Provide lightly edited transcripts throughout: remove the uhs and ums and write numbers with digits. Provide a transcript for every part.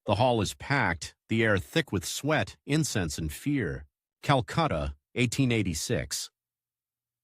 The hall is packed, the air thick with sweat, incense, and fear. Calcutta, 1886.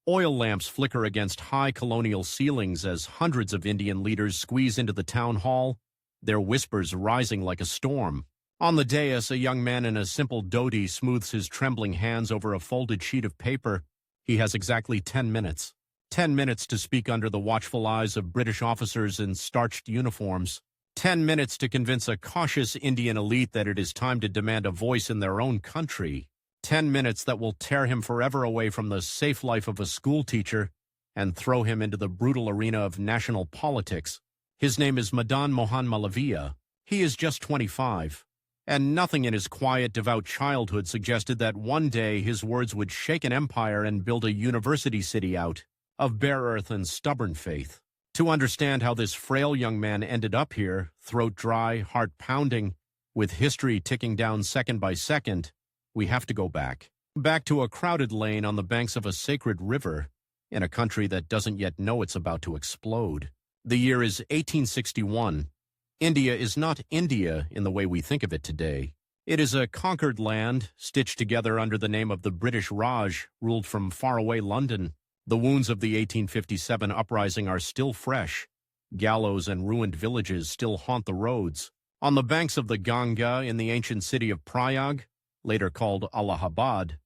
Oil lamps flicker against high colonial ceilings as hundreds of Indian leaders squeeze into the town hall, their whispers rising like a storm. On the dais, a young man in a simple dhoti smooths his trembling hands over a folded sheet of paper. He has exactly 10 minutes. 10 minutes to speak under the watchful eyes of British officers in starched uniforms. 10 minutes to convince a cautious Indian elite that it is time to demand a voice in their own country. 10 minutes that will tear him forever away from the safe life of a schoolteacher and throw him into the brutal arena of national politics. His name is Madan Mohan Malaviya. He is just 25. And nothing in his quiet, devout childhood suggested that one day his words would shake an empire and build a university city out of bare earth and stubborn faith. To understand how this frail young man ended up here, throat dry, heart pounding, with history ticking down second by second, we have to go back. Back to a crowded lane on the banks of a sacred river, in a country that doesn't yet know it's about to explode. The year is 1861. India is not India in the way we think of it today. It is a conquered land, stitched together under the name of the British Raj, ruled from faraway London. The wounds of the 1857 uprising are still fresh. Gallows and ruined villages still haunt the roads. On the banks of the Ganga in the ancient city of Prayag, later called Allahabad,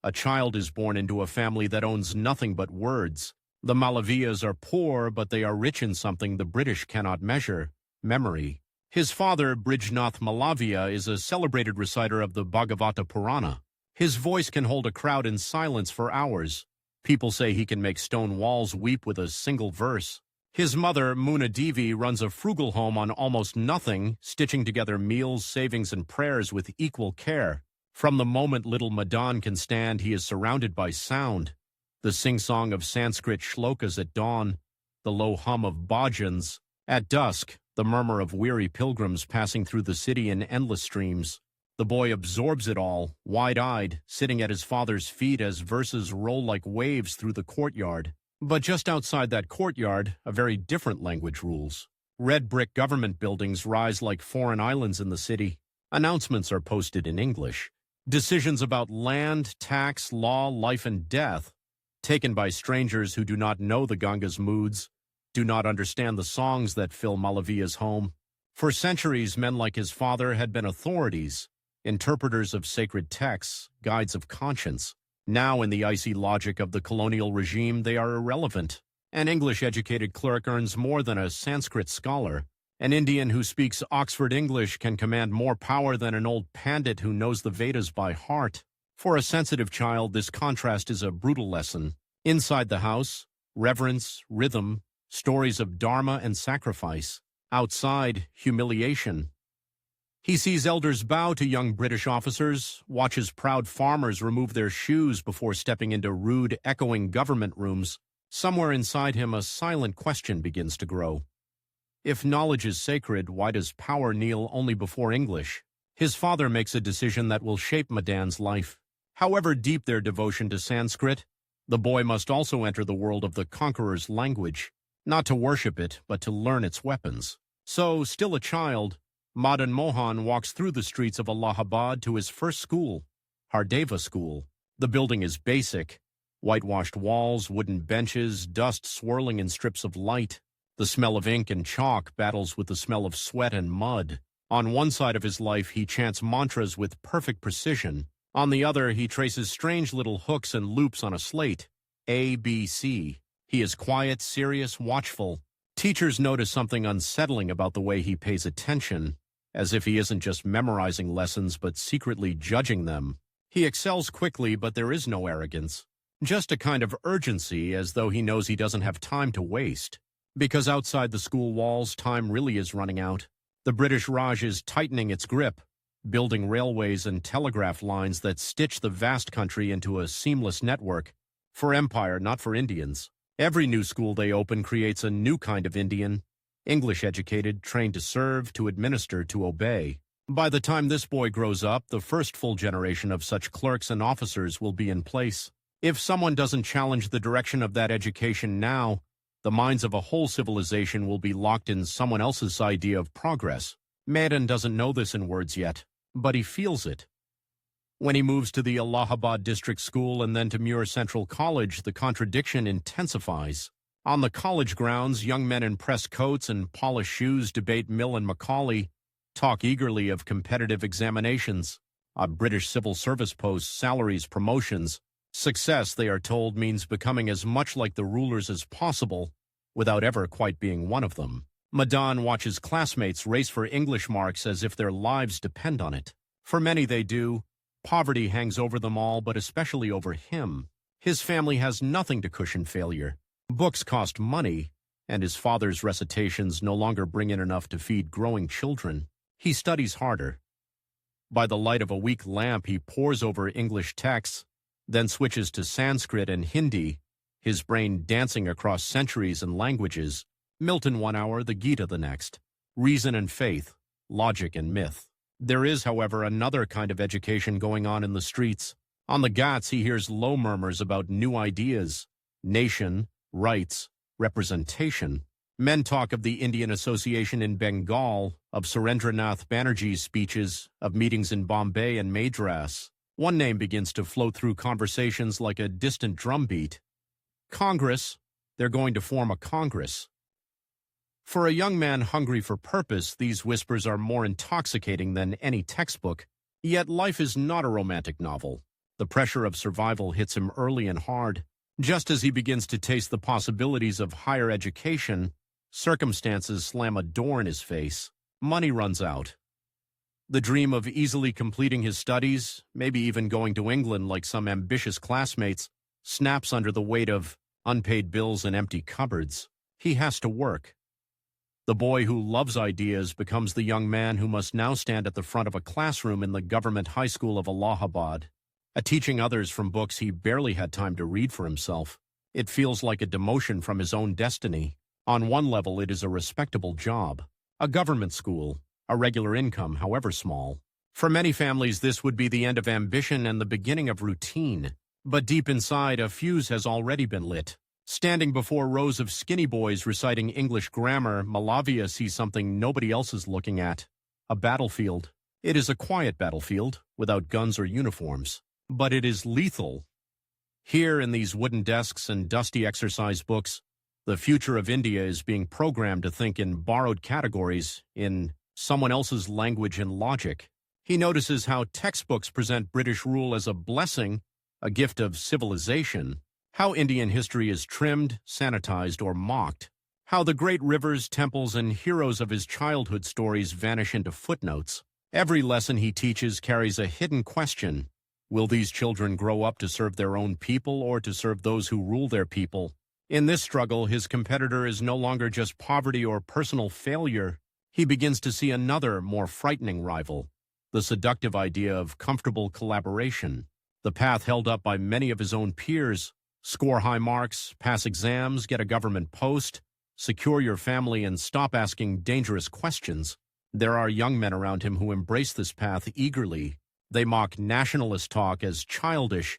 a child is born into a family that owns nothing but words. The Malaviyas are poor, but they are rich in something the British cannot measure: memory. His father, Brijnath Malaviya, is a celebrated reciter of the Bhagavata Purana. His voice can hold a crowd in silence for hours. People say he can make stone walls weep with a single verse. His mother, Muna Devi, runs a frugal home on almost nothing, stitching together meals, savings, and prayers with equal care. From the moment little Madan can stand, he is surrounded by sound. The sing-song of Sanskrit shlokas at dawn, the low hum of bhajans. At dusk, the murmur of weary pilgrims passing through the city in endless streams. The boy absorbs it all, wide-eyed, sitting at his father's feet as verses roll like waves through the courtyard. But just outside that courtyard, a very different language rules. Red brick government buildings rise like foreign islands in the city. Announcements are posted in English. Decisions about land, tax, law, life, and death, taken by strangers who do not know the Ganga's moods, do not understand the songs that fill Malaviya's home. For centuries, men like his father had been authorities, interpreters of sacred texts, guides of conscience. Now, in the icy logic of the colonial regime, they are irrelevant. An English-educated clerk earns more than a Sanskrit scholar. An Indian who speaks Oxford English can command more power than an old pandit who knows the Vedas by heart. For a sensitive child, this contrast is a brutal lesson. Inside the house, reverence, rhythm, stories of dharma and sacrifice. Outside, humiliation. He sees elders bow to young British officers, watches proud farmers remove their shoes before stepping into rude, echoing government rooms. Somewhere inside him, a silent question begins to grow. If knowledge is sacred, why does power kneel only before English? His father makes a decision that will shape Madan's life. However deep their devotion to Sanskrit, the boy must also enter the world of the conqueror's language, not to worship it, but to learn its weapons. So, still a child, Madan Mohan walks through the streets of Allahabad to his first school, Hardeva School. The building is basic. Whitewashed walls, wooden benches, dust swirling in strips of light. The smell of ink and chalk battles with the smell of sweat and mud. On one side of his life, he chants mantras with perfect precision. On the other, he traces strange little hooks and loops on a slate. A, B, C. He is quiet, serious, watchful. Teachers notice something unsettling about the way he pays attention, as if he isn't just memorizing lessons but secretly judging them. He excels quickly, but there is no arrogance. Just a kind of urgency, as though he knows he doesn't have time to waste. Because outside the school walls, time really is running out. The British Raj is tightening its grip, building railways and telegraph lines that stitch the vast country into a seamless network. For empire, not for Indians. Every new school they open creates a new kind of Indian, English-educated, trained to serve, to administer, to obey. By the time this boy grows up, the first full generation of such clerks and officers will be in place. If someone doesn't challenge the direction of that education now, the minds of a whole civilization will be locked in someone else's idea of progress. Madan doesn't know this in words yet, but he feels it. When he moves to the Allahabad District School and then to Muir Central College, the contradiction intensifies. On the college grounds, young men in pressed coats and polished shoes debate Mill and Macaulay, talk eagerly of competitive examinations, British civil service posts, salaries, promotions. Success, they are told, means becoming as much like the rulers as possible, without ever quite being one of them. Madan watches classmates race for English marks as if their lives depend on it. For many they do. Poverty hangs over them all, but especially over him. His family has nothing to cushion failure. Books cost money, and his father's recitations no longer bring in enough to feed growing children. He studies harder. By the light of a weak lamp, he pores over English texts, then switches to Sanskrit and Hindi, his brain dancing across centuries and languages. Milton 1 hour, the Gita the next. Reason and faith, logic and myth. There is, however, another kind of education going on in the streets. On the Ghats, he hears low murmurs about new ideas, nation, rights, representation. Men talk of the Indian Association in Bengal, of Surendranath Banerjee's speeches, of meetings in Bombay and Madras. One name begins to float through conversations like a distant drumbeat. Congress. They're going to form a Congress. For a young man hungry for purpose, these whispers are more intoxicating than any textbook. Yet life is not a romantic novel. The pressure of survival hits him early and hard. Just as he begins to taste the possibilities of higher education, circumstances slam a door in his face. Money runs out. The dream of easily completing his studies, maybe even going to England like some ambitious classmates, snaps under the weight of unpaid bills and empty cupboards. He has to work. The boy who loves ideas becomes the young man who must now stand at the front of a classroom in the government high school of Allahabad, teaching others from books he barely had time to read for himself. It feels like a demotion from his own destiny. On one level, it is a respectable job. A government school, a regular income, however small. For many families, this would be the end of ambition and the beginning of routine. But deep inside, a fuse has already been lit. Standing before rows of skinny boys reciting English grammar, Malaviya sees something nobody else is looking at. A battlefield. It is a quiet battlefield, without guns or uniforms. But it is lethal. Here, in these wooden desks and dusty exercise books, the future of India is being programmed to think in borrowed categories, in someone else's language and logic. He notices how textbooks present British rule as a blessing, a gift of civilization. How Indian history is trimmed, sanitized, or mocked. How the great rivers, temples, and heroes of his childhood stories vanish into footnotes. Every lesson he teaches carries a hidden question. Will these children grow up to serve their own people or to serve those who rule their people? In this struggle, his competitor is no longer just poverty or personal failure. He begins to see another, more frightening rival. The seductive idea of comfortable collaboration. The path held up by many of his own peers. Score high marks, pass exams, get a government post, secure your family, and stop asking dangerous questions. There are young men around him who embrace this path eagerly. They mock nationalist talk as childish,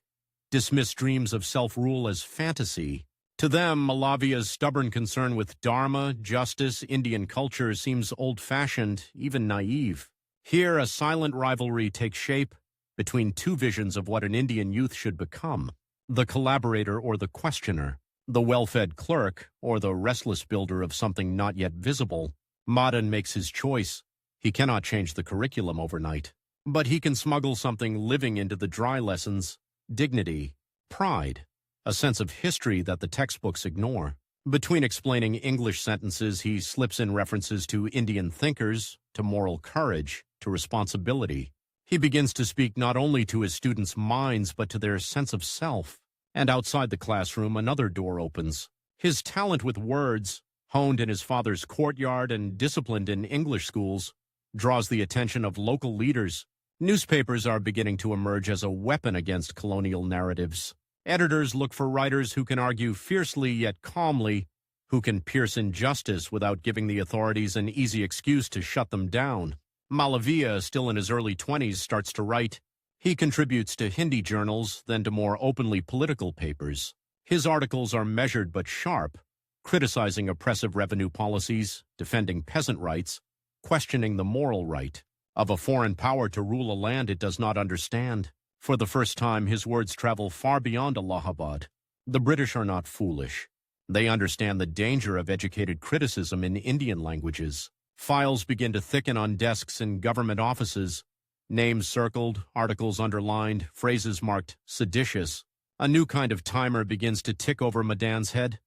dismiss dreams of self-rule as fantasy. To them, Malaviya's stubborn concern with dharma, justice, Indian culture seems old-fashioned, even naive. Here, a silent rivalry takes shape between two visions of what an Indian youth should become. The collaborator or the questioner, the well-fed clerk or the restless builder of something not yet visible. Madan makes his choice. He cannot change the curriculum overnight, but he can smuggle something living into the dry lessons: dignity, pride, a sense of history that the textbooks ignore. Between explaining English sentences, he slips in references to Indian thinkers, to moral courage, to responsibility. He begins to speak not only to his students' minds, but to their sense of self. And outside the classroom, another door opens. His talent with words, honed in his father's courtyard and disciplined in English schools, draws the attention of local leaders. Newspapers are beginning to emerge as a weapon against colonial narratives. Editors look for writers who can argue fiercely yet calmly, who can pierce injustice without giving the authorities an easy excuse to shut them down. Malaviya, still in his early 20s, starts to write. He contributes to Hindi journals, then to more openly political papers. His articles are measured but sharp, criticizing oppressive revenue policies, defending peasant rights, questioning the moral right of a foreign power to rule a land it does not understand. For the first time, his words travel far beyond Allahabad. The British are not foolish. They understand the danger of educated criticism in Indian languages. Files begin to thicken on desks in government offices. Names circled, articles underlined, phrases marked seditious. A new kind of timer begins to tick over Madan's head.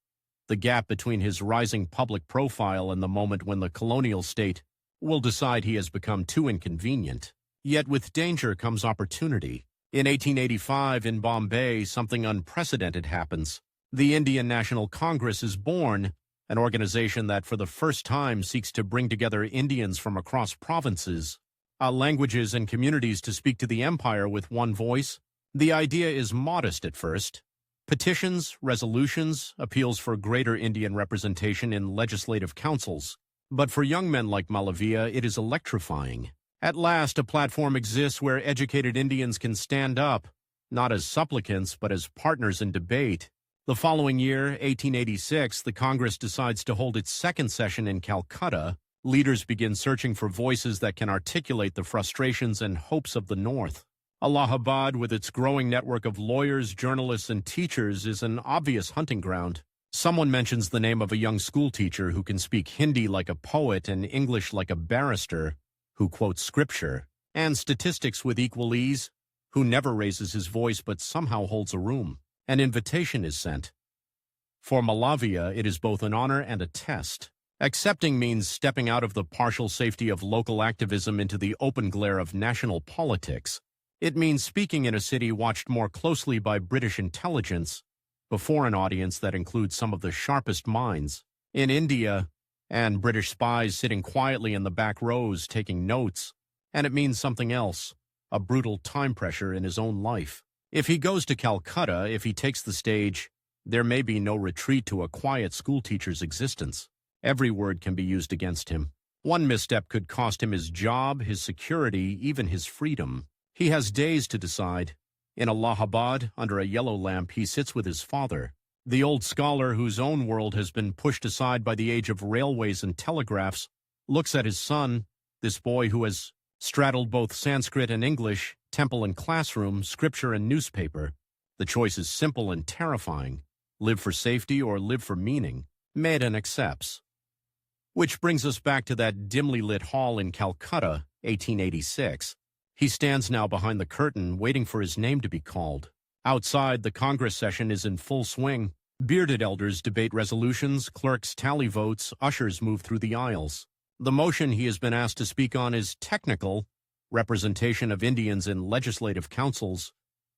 The gap between his rising public profile and the moment when the colonial state will decide he has become too inconvenient. Yet with danger comes opportunity. In 1885, in Bombay, something unprecedented happens. The Indian National Congress is born, an organization that for the first time seeks to bring together Indians from across provinces, languages and communities to speak to the empire with one voice. The idea is modest at first. Petitions, resolutions, appeals for greater Indian representation in legislative councils. But for young men like Malaviya, it is electrifying. At last, a platform exists where educated Indians can stand up, not as supplicants, but as partners in debate. The following year, 1886, the Congress decides to hold its second session in Calcutta. Leaders begin searching for voices that can articulate the frustrations and hopes of the North. Allahabad, with its growing network of lawyers, journalists, and teachers, is an obvious hunting ground. Someone mentions the name of a young schoolteacher who can speak Hindi like a poet and English like a barrister, who quotes scripture, and statistics with equal ease, who never raises his voice but somehow holds a room. An invitation is sent. For Malaviya, it is both an honor and a test. Accepting means stepping out of the partial safety of local activism into the open glare of national politics. It means speaking in a city watched more closely by British intelligence, before an audience that includes some of the sharpest minds in India, and British spies sitting quietly in the back rows taking notes. And it means something else, a brutal time pressure in his own life. If he goes to Calcutta, if he takes the stage, there may be no retreat to a quiet schoolteacher's existence. Every word can be used against him. One misstep could cost him his job, his security, even his freedom. He has days to decide. In Allahabad, under a yellow lamp, he sits with his father, the old scholar whose own world has been pushed aside by the age of railways and telegraphs, looks at his son, this boy who has straddled both Sanskrit and English, temple and classroom, scripture and newspaper. The choice is simple and terrifying. Live for safety or live for meaning. Madan accepts. Which brings us back to that dimly lit hall in Calcutta, 1886. He stands now behind the curtain, waiting for his name to be called. Outside, the Congress session is in full swing. Bearded elders debate resolutions, clerks tally votes, ushers move through the aisles. The motion he has been asked to speak on is technical, representation of Indians in legislative councils,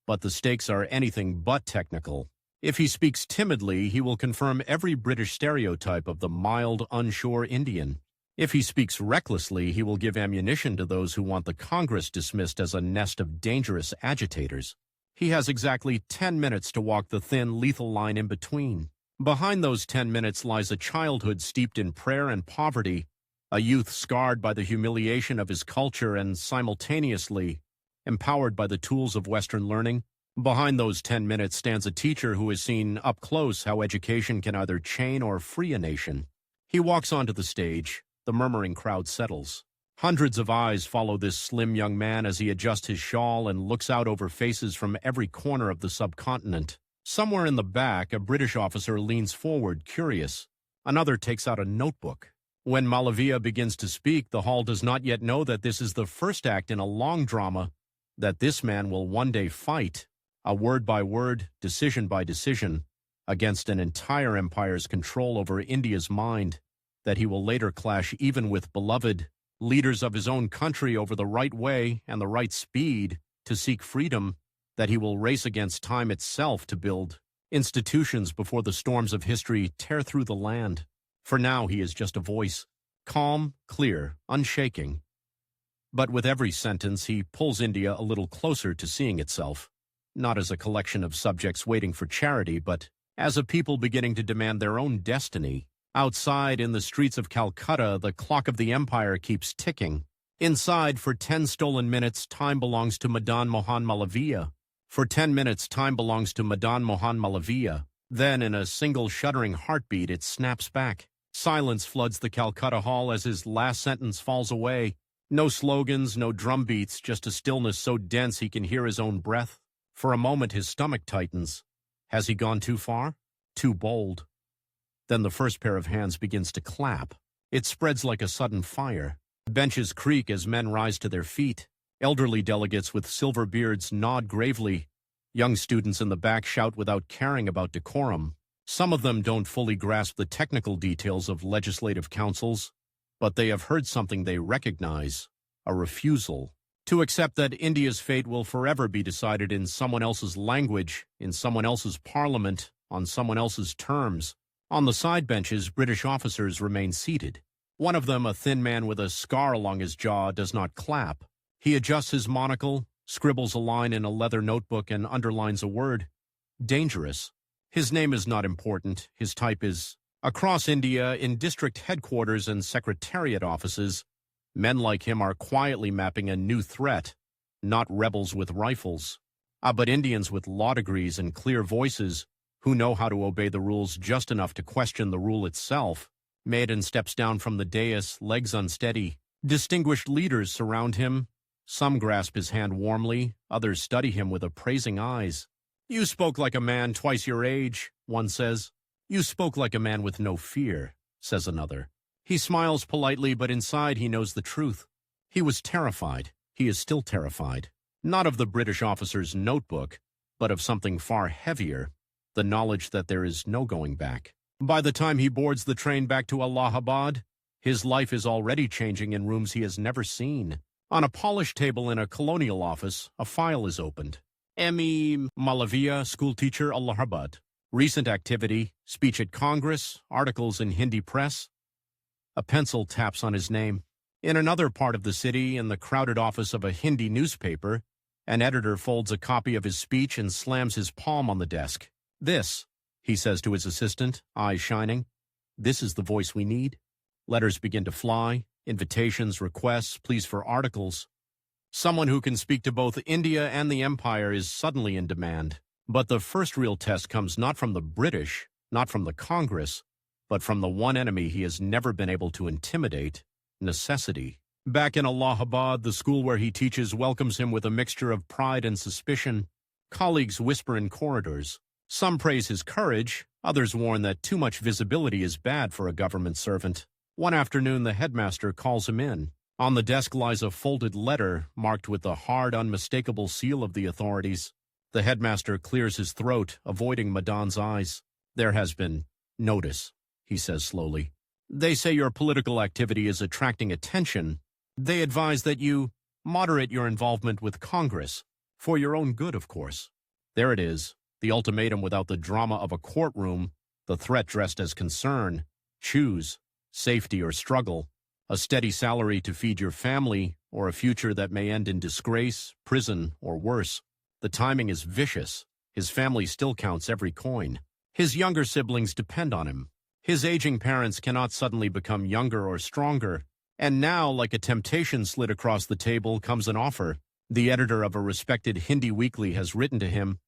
but the stakes are anything but technical. If he speaks timidly, he will confirm every British stereotype of the mild, unsure Indian. If he speaks recklessly, he will give ammunition to those who want the Congress dismissed as a nest of dangerous agitators. He has exactly 10 minutes to walk the thin, lethal line in between. Behind those 10 minutes lies a childhood steeped in prayer and poverty, a youth scarred by the humiliation of his culture and simultaneously empowered by the tools of Western learning. Behind those 10 minutes stands a teacher who has seen up close how education can either chain or free a nation. He walks onto the stage. The murmuring crowd settles. Hundreds of eyes follow this slim young man as he adjusts his shawl and looks out over faces from every corner of the subcontinent. Somewhere in the back, a British officer leans forward, curious. Another takes out a notebook. When Malaviya begins to speak, the hall does not yet know that this is the first act in a long drama that this man will one day fight, a word by word, decision by decision, against an entire empire's control over India's mind, that he will later clash even with beloved leaders of his own country over the right way and the right speed to seek freedom, that he will race against time itself to build institutions before the storms of history tear through the land. For now, he is just a voice, calm, clear, unshaking. But with every sentence, he pulls India a little closer to seeing itself, not as a collection of subjects waiting for charity, but as a people beginning to demand their own destiny. Outside, in the streets of Calcutta, the clock of the empire keeps ticking. Inside, for 10 stolen minutes, time belongs to Madan Mohan Malaviya. For 10 minutes, time belongs to Madan Mohan Malaviya. Then, in a single shuddering heartbeat, it snaps back. Silence floods the Calcutta hall as his last sentence falls away. No slogans, no drum beats, just a stillness so dense he can hear his own breath. For a moment his stomach tightens. Has he gone too far? Too bold? Then the first pair of hands begins to clap. It spreads like a sudden fire. Benches creak as men rise to their feet. Elderly delegates with silver beards nod gravely. Young students in the back shout without caring about decorum. Some of them don't fully grasp the technical details of legislative councils, but they have heard something they recognize, a refusal to accept that India's fate will forever be decided in someone else's language, in someone else's parliament, on someone else's terms. On the side benches, British officers remain seated. One of them, a thin man with a scar along his jaw, does not clap. He adjusts his monocle, scribbles a line in a leather notebook, and underlines a word. Dangerous. His name is not important. His type is... Across India, in district headquarters and secretariat offices, men like him are quietly mapping a new threat, not rebels with rifles, but Indians with law degrees and clear voices who know how to obey the rules just enough to question the rule itself. Madan steps down from the dais, legs unsteady. Distinguished leaders surround him. Some grasp his hand warmly, others study him with appraising eyes. "You spoke like a man twice your age," one says. "You spoke like a man with no fear," says another. He smiles politely, but inside he knows the truth. He was terrified. He is still terrified. Not of the British officer's notebook, but of something far heavier, the knowledge that there is no going back. By the time he boards the train back to Allahabad, his life is already changing in rooms he has never seen. On a polished table in a colonial office, a file is opened. M.E. Malaviya, schoolteacher, Allahabad. Recent activity, speech at Congress, articles in Hindi press. A pencil taps on his name. In another part of the city, in the crowded office of a Hindi newspaper, an editor folds a copy of his speech and slams his palm on the desk. "This," he says to his assistant, eyes shining, "this is the voice we need." Letters begin to fly, invitations, requests, pleas for articles. Someone who can speak to both India and the Empire is suddenly in demand. But the first real test comes not from the British, not from the Congress, but from the one enemy he has never been able to intimidate, necessity. Back in Allahabad, the school where he teaches welcomes him with a mixture of pride and suspicion. Colleagues whisper in corridors. Some praise his courage, others warn that too much visibility is bad for a government servant. One afternoon, the headmaster calls him in. On the desk lies a folded letter marked with the hard, unmistakable seal of the authorities. The headmaster clears his throat, avoiding Madan's eyes. "There has been notice," he says slowly. "They say your political activity is attracting attention. They advise that you moderate your involvement with Congress, for your own good, of course." There it is, the ultimatum without the drama of a courtroom, the threat dressed as concern. Choose, safety or struggle, a steady salary to feed your family, or a future that may end in disgrace, prison, or worse. The timing is vicious. His family still counts every coin. His younger siblings depend on him. His aging parents cannot suddenly become younger or stronger. And now, like a temptation slid across the table, comes an offer. The editor of a respected Hindi weekly has written to him.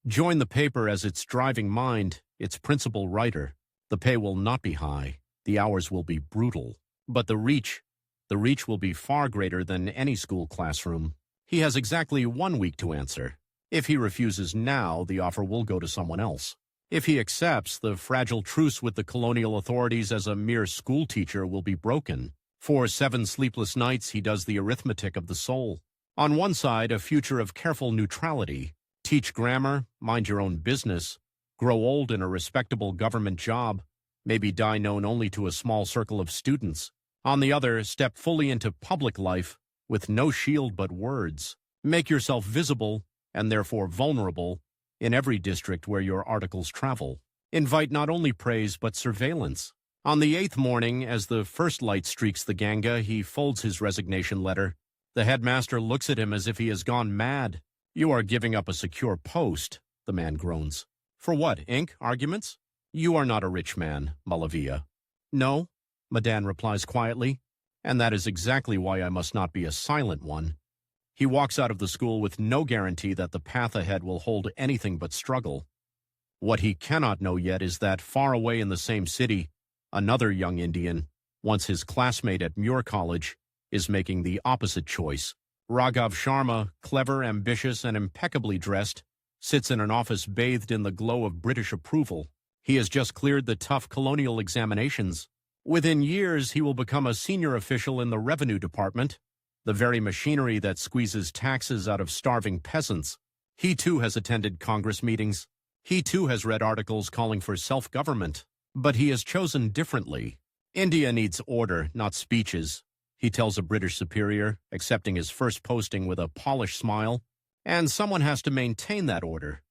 Join the paper as its driving mind, its principal writer. The pay will not be high. The hours will be brutal. But the reach will be far greater than any school classroom. He has exactly 1 week to answer. If he refuses now, the offer will go to someone else. If he accepts, the fragile truce with the colonial authorities as a mere school teacher will be broken. For 7 sleepless nights, he does the arithmetic of the soul. On one side, a future of careful neutrality. Teach grammar, mind your own business, grow old in a respectable government job, maybe die known only to a small circle of students. On the other, step fully into public life, with no shield but words. Make yourself visible, and therefore vulnerable, in every district where your articles travel. Invite not only praise but surveillance. On the 8th morning, as the first light streaks the Ganga, he folds his resignation letter. The headmaster looks at him as if he has gone mad. "You are giving up a secure post," the man groans. "For what, ink, arguments? You are not a rich man, Malaviya." "No," Madan replies quietly. "And that is exactly why I must not be a silent one." He walks out of the school with no guarantee that the path ahead will hold anything but struggle. What he cannot know yet is that, far away in the same city, Another young Indian, once his classmate at Muir College, is making the opposite choice. Raghav Sharma, clever, ambitious, and impeccably dressed, sits in an office bathed in the glow of British approval. He has just cleared the tough colonial examinations. Within years, he will become a senior official in the Revenue Department, the very machinery that squeezes taxes out of starving peasants. He too has attended Congress meetings. He too has read articles calling for self-government. But he has chosen differently. India needs order, not speeches, he tells a British superior, accepting his first posting with a polished smile. And someone has to maintain that order.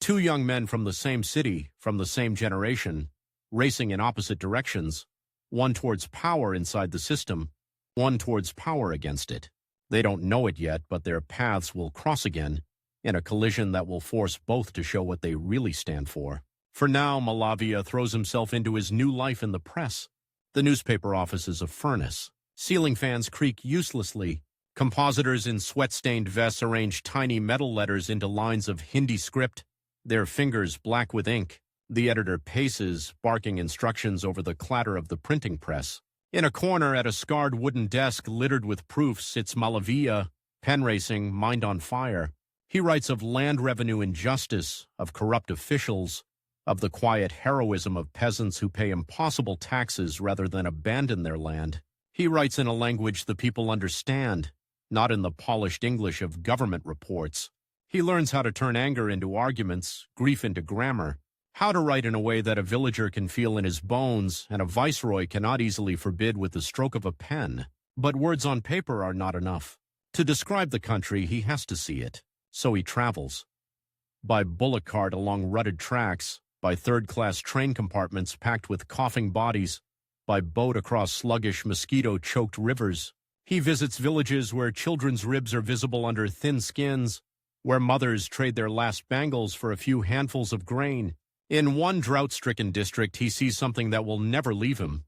Two young men from the same city, from the same generation, racing in opposite directions, one towards power inside the system, one towards power against it. They don't know it yet, but their paths will cross again, in a collision that will force both to show what they really stand for. For now, Malaviya throws himself into his new life in the press. The newspaper office is a furnace. Ceiling fans creak uselessly. Compositors in sweat-stained vests arrange tiny metal letters into lines of Hindi script, their fingers black with ink. The editor paces, barking instructions over the clatter of the printing press. In a corner at a scarred wooden desk littered with proofs sits Malaviya, pen racing, mind on fire. He writes of land revenue injustice, of corrupt officials, of the quiet heroism of peasants who pay impossible taxes rather than abandon their land. He writes in a language the people understand, not in the polished English of government reports. He learns how to turn anger into arguments, grief into grammar, how to write in a way that a villager can feel in his bones and a viceroy cannot easily forbid with the stroke of a pen. But words on paper are not enough. To describe the country, he has to see it. So he travels. By bullock cart along rutted tracks, by third-class train compartments packed with coughing bodies, by boat across sluggish, mosquito-choked rivers. He visits villages where children's ribs are visible under thin skins, where mothers trade their last bangles for a few handfuls of grain. In one drought-stricken district, he sees something that will never leave him.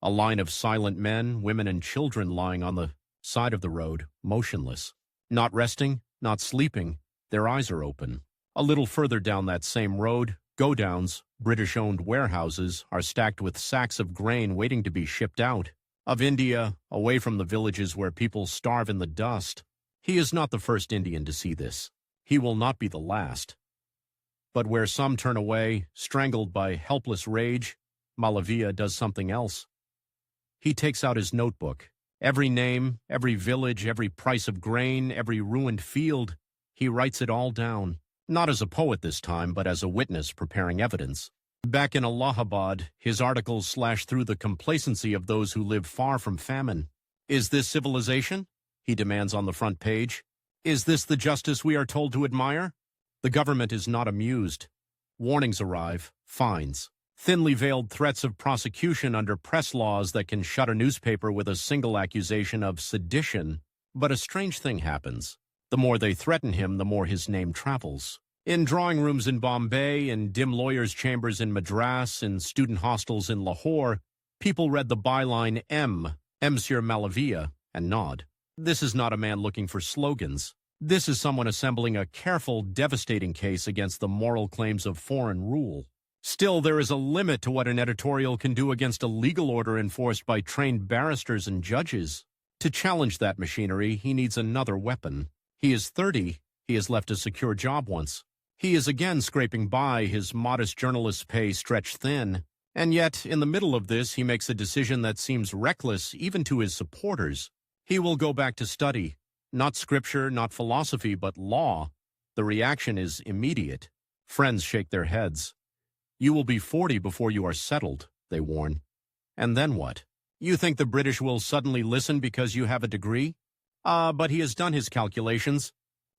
A line of silent men, women, and children lying on the side of the road, motionless. Not resting, not sleeping, their eyes are open. A little further down that same road, go-downs, British-owned warehouses, are stacked with sacks of grain waiting to be shipped out. Of India, away from the villages where people starve in the dust. He is not the first Indian to see this. He will not be the last. But where some turn away, strangled by helpless rage, Malaviya does something else. He takes out his notebook. Every name, every village, every price of grain, every ruined field, he writes it all down. Not as a poet this time, but as a witness preparing evidence. Back in Allahabad, his articles slash through the complacency of those who live far from famine. Is this civilization? He demands on the front page. Is this the justice we are told to admire? The government is not amused. Warnings arrive, fines, thinly veiled threats of prosecution under press laws that can shut a newspaper with a single accusation of sedition. But a strange thing happens. The more they threaten him, the more his name travels. In drawing rooms in Bombay, in dim lawyers' chambers in Madras, in student hostels in Lahore, people read the byline M. Monsieur Malaviya, and nod. This is not a man looking for slogans. This is someone assembling a careful, devastating case against the moral claims of foreign rule. Still, there is a limit to what an editorial can do against a legal order enforced by trained barristers and judges. To challenge that machinery, he needs another weapon. He is 30. He has left a secure job once. He is again scraping by, his modest journalist's pay stretched thin. And yet, in the middle of this, he makes a decision that seems reckless even to his supporters. He will go back to study. Not scripture, not philosophy, but law. The reaction is immediate. Friends shake their heads. You will be 40 before you are settled, they warn. And then what? You think the British will suddenly listen because you have a degree? But he has done his calculations.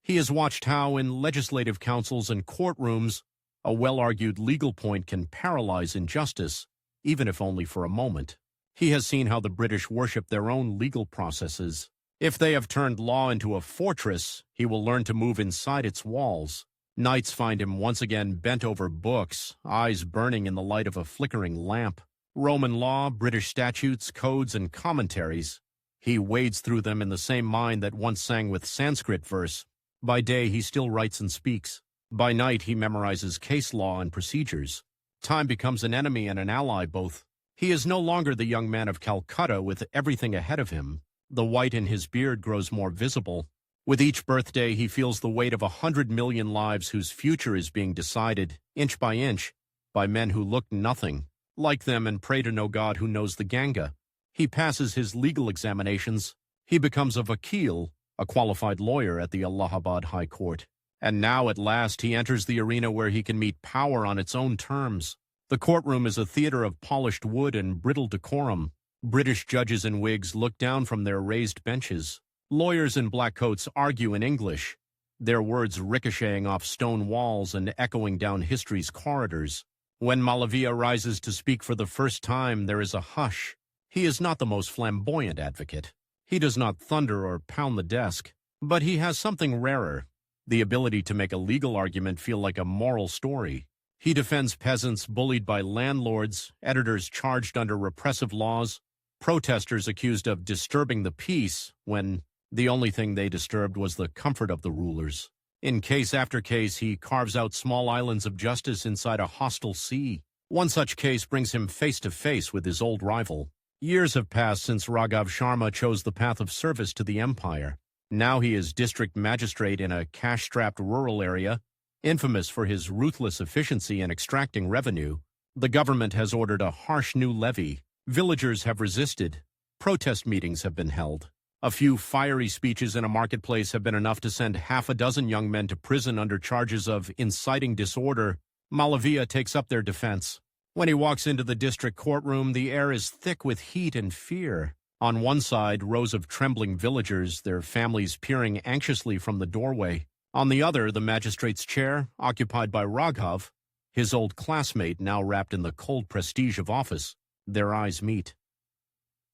He has watched how, in legislative councils and courtrooms, a well-argued legal point can paralyze injustice, even if only for a moment. He has seen how the British worship their own legal processes. If they have turned law into a fortress, he will learn to move inside its walls. Nights find him once again bent over books, eyes burning in the light of a flickering lamp. Roman law, British statutes, codes, and commentaries. He wades through them in the same mind that once sang with Sanskrit verse. By day, he still writes and speaks. By night, he memorizes case law and procedures. Time becomes an enemy and an ally both. He is no longer the young man of Calcutta with everything ahead of him. The white in his beard grows more visible. With each birthday, he feels the weight of 100 million lives whose future is being decided, inch, by men who look nothing like them and pray to no God who knows the Ganga. He passes his legal examinations. He becomes a vakil, a qualified lawyer at the Allahabad High Court. And now, at last, he enters the arena where he can meet power on its own terms. The courtroom is a theater of polished wood and brittle decorum. British judges in wigs look down from their raised benches. Lawyers in black coats argue in English, their words ricocheting off stone walls and echoing down history's corridors. When Malaviya rises to speak for the first time, there is a hush. He is not the most flamboyant advocate. He does not thunder or pound the desk. But he has something rarer, the ability to make a legal argument feel like a moral story. He defends peasants bullied by landlords, editors charged under repressive laws, protesters accused of disturbing the peace when the only thing they disturbed was the comfort of the rulers. In case after case, he carves out small islands of justice inside a hostile sea. One such case brings him face to face with his old rival. Years have passed since Raghav Sharma chose the path of service to the empire. Now he is district magistrate in a cash-strapped rural area, infamous for his ruthless efficiency in extracting revenue. The government has ordered a harsh new levy. Villagers have resisted. Protest meetings have been held. A few fiery speeches in a marketplace have been enough to send half a dozen young men to prison under charges of inciting disorder. Malaviya takes up their defense. When he walks into the district courtroom, the air is thick with heat and fear. On one side, rows of trembling villagers, their families peering anxiously from the doorway. On the other, the magistrate's chair, occupied by Raghav, his old classmate now wrapped in the cold prestige of office. Their eyes meet.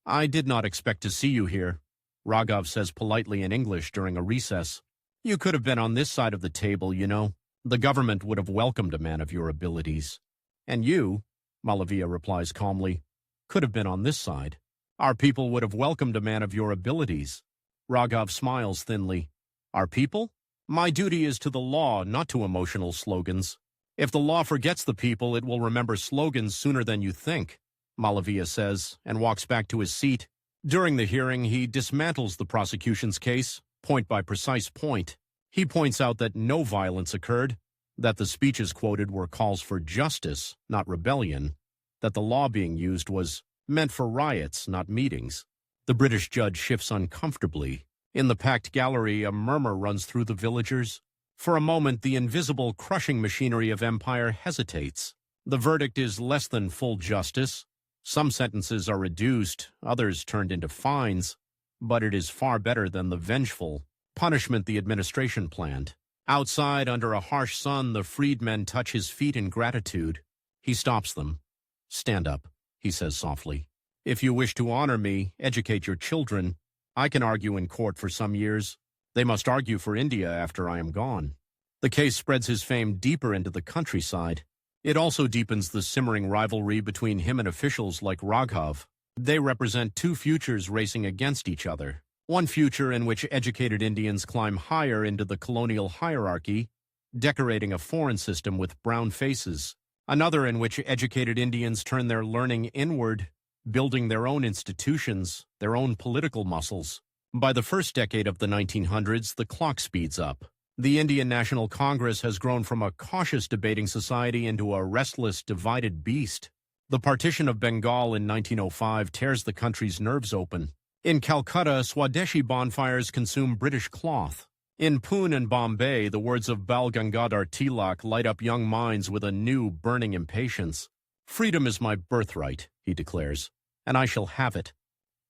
"I did not expect to see you here," Raghav says politely in English during a recess. "You could have been on this side of the table, you know. The government would have welcomed a man of your abilities." "And you," Malaviya replies calmly, "could have been on this side. Our people would have welcomed a man of your abilities." Raghav smiles thinly. "Our people? My duty is to the law, not to emotional slogans. If the law forgets the people, it will remember slogans sooner than you think," Malaviya says, and walks back to his seat. During the hearing, he dismantles the prosecution's case, point by precise point. He points out that no violence occurred, that the speeches quoted were calls for justice, not rebellion, that the law being used was meant for riots, not meetings. The British judge shifts uncomfortably. In the packed gallery, a murmur runs through the villagers. For a moment, the invisible crushing machinery of empire hesitates. The verdict is less than full justice. Some sentences are reduced, others turned into fines, but it is far better than the vengeful punishment the administration planned. Outside, under a harsh sun, the freedmen touch his feet in gratitude. He stops them. "Stand up," he says softly. "If you wish to honor me, educate your children. I can argue in court for some years. They must argue for India after I am gone." The case spreads his fame deeper into the countryside. It also deepens the simmering rivalry between him and officials like Raghav. They represent two futures racing against each other. One future in which educated Indians climb higher into the colonial hierarchy, decorating a foreign system with brown faces. Another in which educated Indians turn their learning inward, building their own institutions, their own political muscles. By the first decade of the 1900s, the clock speeds up. The Indian National Congress has grown from a cautious debating society into a restless, divided beast. The partition of Bengal in 1905 tears the country's nerves open. In Calcutta, Swadeshi bonfires consume British cloth. In Pune and Bombay, the words of Bal Gangadhar Tilak light up young minds with a new, burning impatience. "Freedom is my birthright," he declares, "and I shall have it."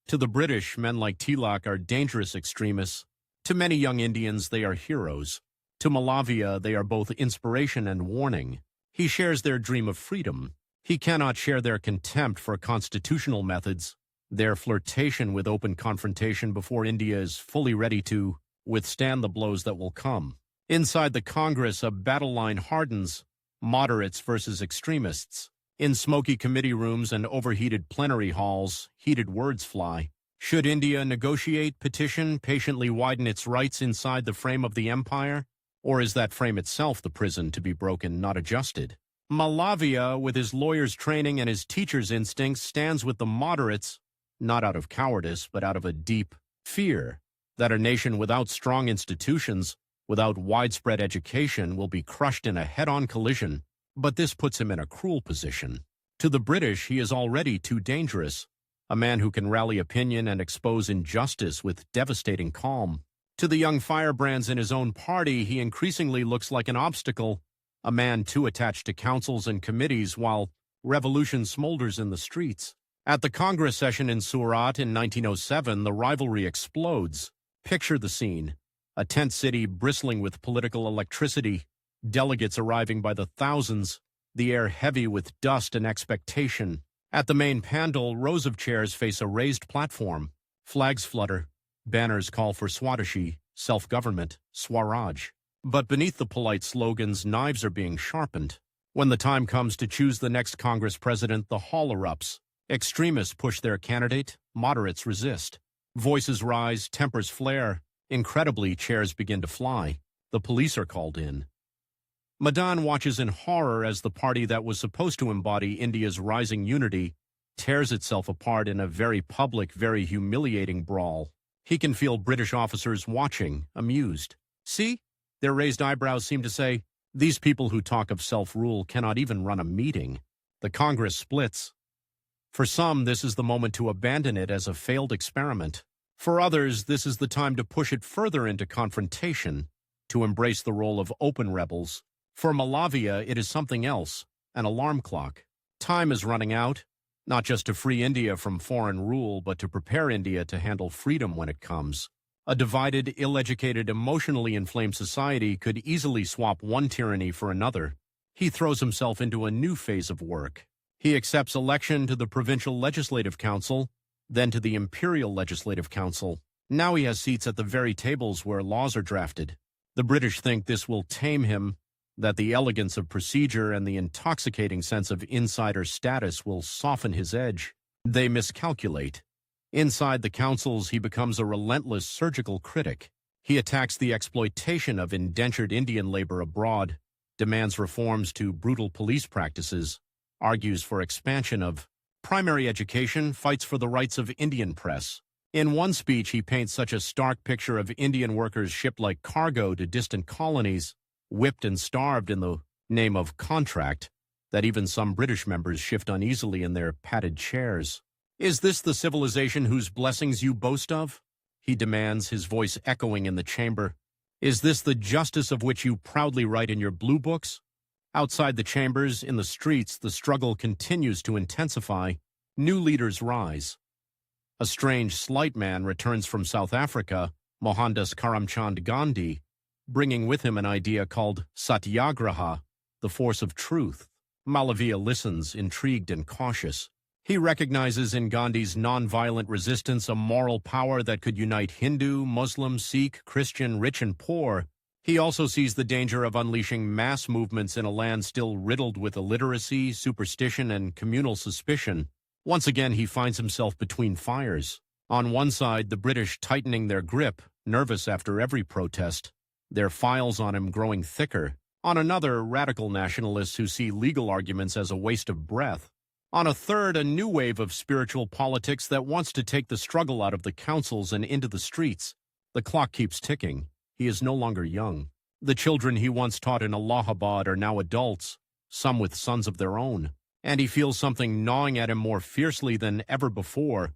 To the British, men like Tilak are dangerous extremists. To many young Indians, they are heroes. To Malaviya, they are both inspiration and warning. He shares their dream of freedom. He cannot share their contempt for constitutional methods, their flirtation with open confrontation before India is fully ready to withstand the blows that will come. Inside the Congress, a battle line hardens, moderates versus extremists. In smoky committee rooms and overheated plenary halls, heated words fly. Should India negotiate, petition, patiently widen its rights inside the frame of the empire? Or is that frame itself the prison to be broken, not adjusted? Malaviya, with his lawyer's training and his teacher's instincts, stands with the moderates, not out of cowardice, but out of a deep fear that a nation without strong institutions, without widespread education, will be crushed in a head-on collision. But this puts him in a cruel position. To the British, he is already too dangerous, a man who can rally opinion and expose injustice with devastating calm. To the young firebrands in his own party, he increasingly looks like an obstacle, a man too attached to councils and committees while revolution smolders in the streets. At the Congress session in Surat in 1907, the rivalry explodes. Picture the scene. A tent city bristling with political electricity, delegates arriving by the thousands, the air heavy with dust and expectation. At the main pandal, rows of chairs face a raised platform. Flags flutter. Banners call for Swadeshi, self-government, Swaraj. But beneath the polite slogans, knives are being sharpened. When the time comes to choose the next Congress president, the hall erupts. Extremists push their candidate, moderates resist. Voices rise, tempers flare. Incredibly, chairs begin to fly. The police are called in. Madan watches in horror as the party that was supposed to embody India's rising unity tears itself apart in a very public, very humiliating brawl. He can feel British officers watching, amused. See? Their raised eyebrows seem to say, these people who talk of self-rule cannot even run a meeting. The Congress splits. For some, this is the moment to abandon it as a failed experiment. For others, this is the time to push it further into confrontation, to embrace the role of open rebels. For Malaviya, it is something else, an alarm clock. Time is running out, not just to free India from foreign rule, but to prepare India to handle freedom when it comes. A divided, ill-educated, emotionally inflamed society could easily swap one tyranny for another. He throws himself into a new phase of work. He accepts election to the Provincial Legislative Council, then to the Imperial Legislative Council. Now he has seats at the very tables where laws are drafted. The British think this will tame him, that the elegance of procedure and the intoxicating sense of insider status will soften his edge. They miscalculate. Inside the councils, he becomes a relentless surgical critic. He attacks the exploitation of indentured Indian labor abroad, demands reforms to brutal police practices, argues for expansion of primary education, fights for the rights of Indian press. In one speech, he paints such a stark picture of Indian workers shipped like cargo to distant colonies, whipped and starved in the name of contract, that even some British members shift uneasily in their padded chairs. Is this the civilization whose blessings you boast of? He demands, his voice echoing in the chamber. Is this the justice of which you proudly write in your blue books? Outside the chambers, in the streets, the struggle continues to intensify. New leaders rise. A strange, slight man returns from South Africa, Mohandas Karamchand Gandhi, bringing with him an idea called satyagraha, the force of truth. Malaviya listens, intrigued and cautious. He recognizes in Gandhi's non-violent resistance a moral power that could unite Hindu, Muslim, Sikh, Christian, rich and poor. He also sees the danger of unleashing mass movements in a land still riddled with illiteracy, superstition, and communal suspicion. Once again, he finds himself between fires. On one side, the British tightening their grip, nervous after every protest, their files on him growing thicker. On another, radical nationalists who see legal arguments as a waste of breath. On a third, a new wave of spiritual politics that wants to take the struggle out of the councils and into the streets. The clock keeps ticking. He is no longer young. The children he once taught in Allahabad are now adults, some with sons of their own. And he feels something gnawing at him more fiercely than ever before,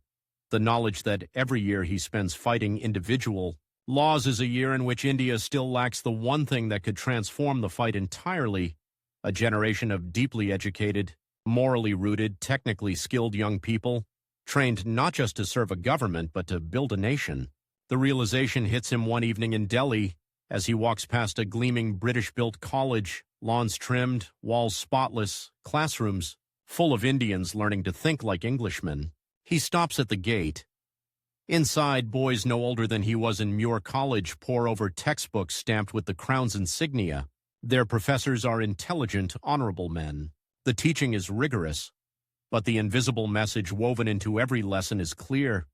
the knowledge that every year he spends fighting individual laws is a year in which India still lacks the one thing that could transform the fight entirely, a generation of deeply educated, morally rooted, technically skilled young people, trained not just to serve a government but to build a nation. The realization hits him one evening in Delhi as he walks past a gleaming British-built college, lawns trimmed, walls spotless, classrooms full of Indians learning to think like Englishmen. He stops at the gate. Inside, boys no older than he was in Muir College pore over textbooks stamped with the Crown's insignia. Their professors are intelligent, honorable men. The teaching is rigorous, but the invisible message woven into every lesson is clear.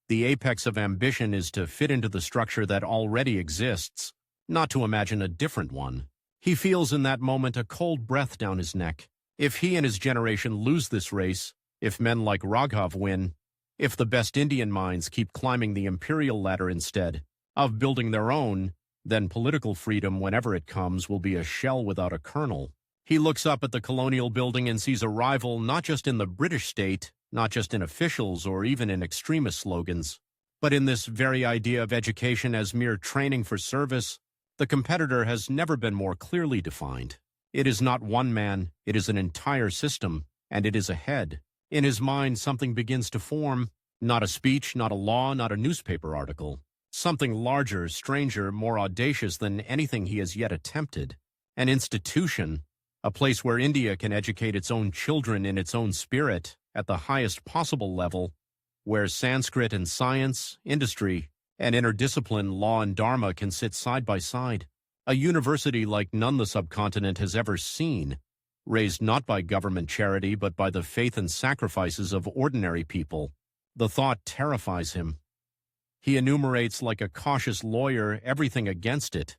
The apex of ambition is to fit into the structure that already exists, not to imagine a different one. He feels in that moment a cold breath down his neck. If he and his generation lose this race, if men like Raghav win, if the best Indian minds keep climbing the imperial ladder instead of building their own, then political freedom, whenever it comes, will be a shell without a kernel. He looks up at the colonial building and sees a rival not just in the British state, not just in officials or even in extremist slogans, but in this very idea of education as mere training for service. The competitor has never been more clearly defined. It is not one man, it is an entire system, and it is ahead. In his mind, something begins to form, not a speech, not a law, not a newspaper article. Something larger, stranger, more audacious than anything he has yet attempted. An institution, a place where India can educate its own children in its own spirit, at the highest possible level, where Sanskrit and science, industry, and interdiscipline, law and dharma can sit side by side. A university like none the subcontinent has ever seen, raised not by government charity but by the faith and sacrifices of ordinary people. The thought terrifies him. He enumerates like a cautious lawyer everything against it: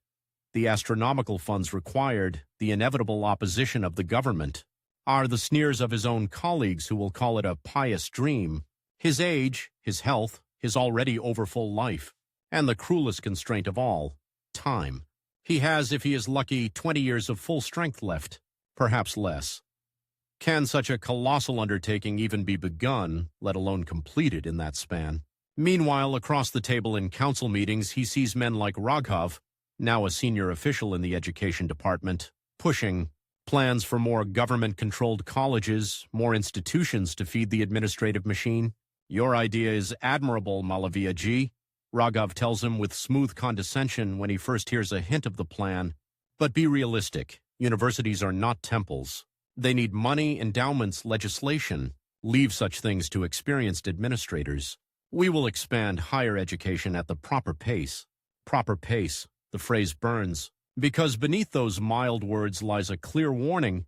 the astronomical funds required, the inevitable opposition of the government, are the sneers of his own colleagues who will call it a pious dream, his age, his health, his already overfull life, and the cruelest constraint of all, time. He has, if he is lucky, 20 years of full strength left, perhaps less. Can such a colossal undertaking even be begun, let alone completed, in that span? Meanwhile, across the table in council meetings, he sees men like Raghav, now a senior official in the education department, pushing plans for more government-controlled colleges, more institutions to feed the administrative machine. Your idea is admirable, Malaviya ji, Raghav tells him with smooth condescension when he first hears a hint of the plan. But be realistic. Universities are not temples. They need money, endowments, legislation. Leave such things to experienced administrators. We will expand higher education at the proper pace. Proper pace, the phrase burns, because beneath those mild words lies a clear warning.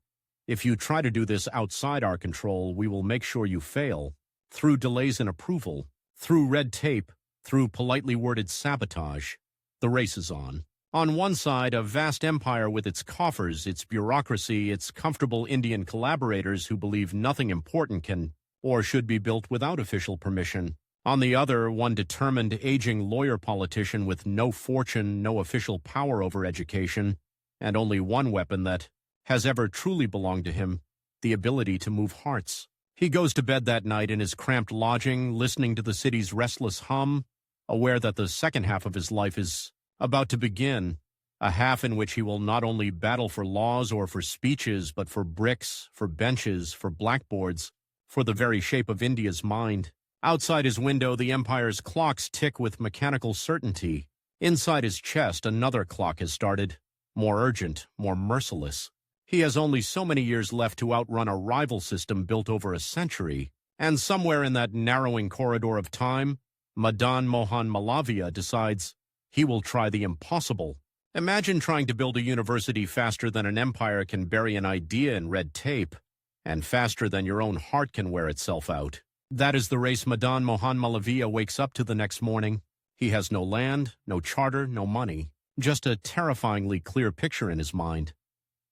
If you try to do this outside our control, we will make sure you fail. Through delays in approval, through red tape, through politely worded sabotage. The race is on. On one side, a vast empire with its coffers, its bureaucracy, its comfortable Indian collaborators who believe nothing important can or should be built without official permission. On the other, one determined, aging lawyer-politician with no fortune, no official power over education, and only one weapon that has ever truly belonged to him: the ability to move hearts. He goes to bed that night in his cramped lodging, listening to the city's restless hum, aware that the second half of his life is about to begin, a half in which he will not only battle for laws or for speeches, but for bricks, for benches, for blackboards, for the very shape of India's mind. Outside his window, the empire's clocks tick with mechanical certainty. Inside his chest, another clock has started, more urgent, more merciless. He has only so many years left to outrun a rival system built over a century, and somewhere in that narrowing corridor of time, Madan Mohan Malaviya decides he will try the impossible. Imagine trying to build a university faster than an empire can bury an idea in red tape, and faster than your own heart can wear itself out. That is the race Madan Mohan Malaviya wakes up to the next morning. He has no land, no charter, no money, just a terrifyingly clear picture in his mind.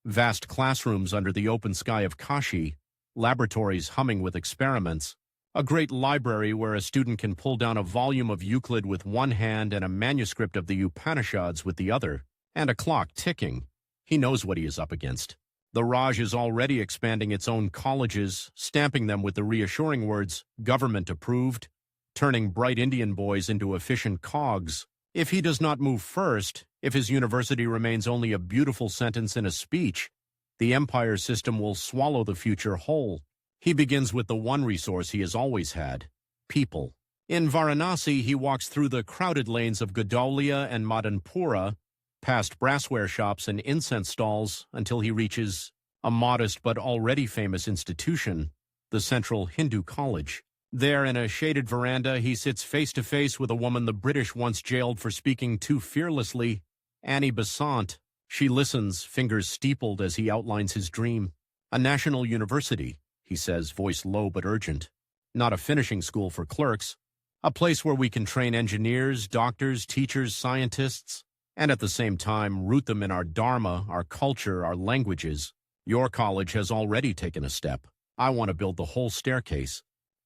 Vast classrooms under the open sky of Kashi, laboratories humming with experiments, a great library where a student can pull down a volume of Euclid with one hand and a manuscript of the Upanishads with the other, and a clock ticking. He knows what he is up against. The Raj is already expanding its own colleges, stamping them with the reassuring words, government approved, turning bright Indian boys into efficient cogs. If he does not move first, if his university remains only a beautiful sentence in a speech, the empire system will swallow the future whole. He begins with the one resource he has always had: people. In Varanasi, he walks through the crowded lanes of Godaulia and Madanpura, past brassware shops and incense stalls, until he reaches a modest but already famous institution, the Central Hindu College. There, in a shaded veranda, he sits face to face with a woman the British once jailed for speaking too fearlessly, Annie Besant. She listens, fingers steepled as he outlines his dream. A national university, he says, voice low but urgent. Not a finishing school for clerks. A place where we can train engineers, doctors, teachers, scientists. and at the same time root them in our dharma, our culture, our languages. Your college has already taken a step. I want to build the whole staircase.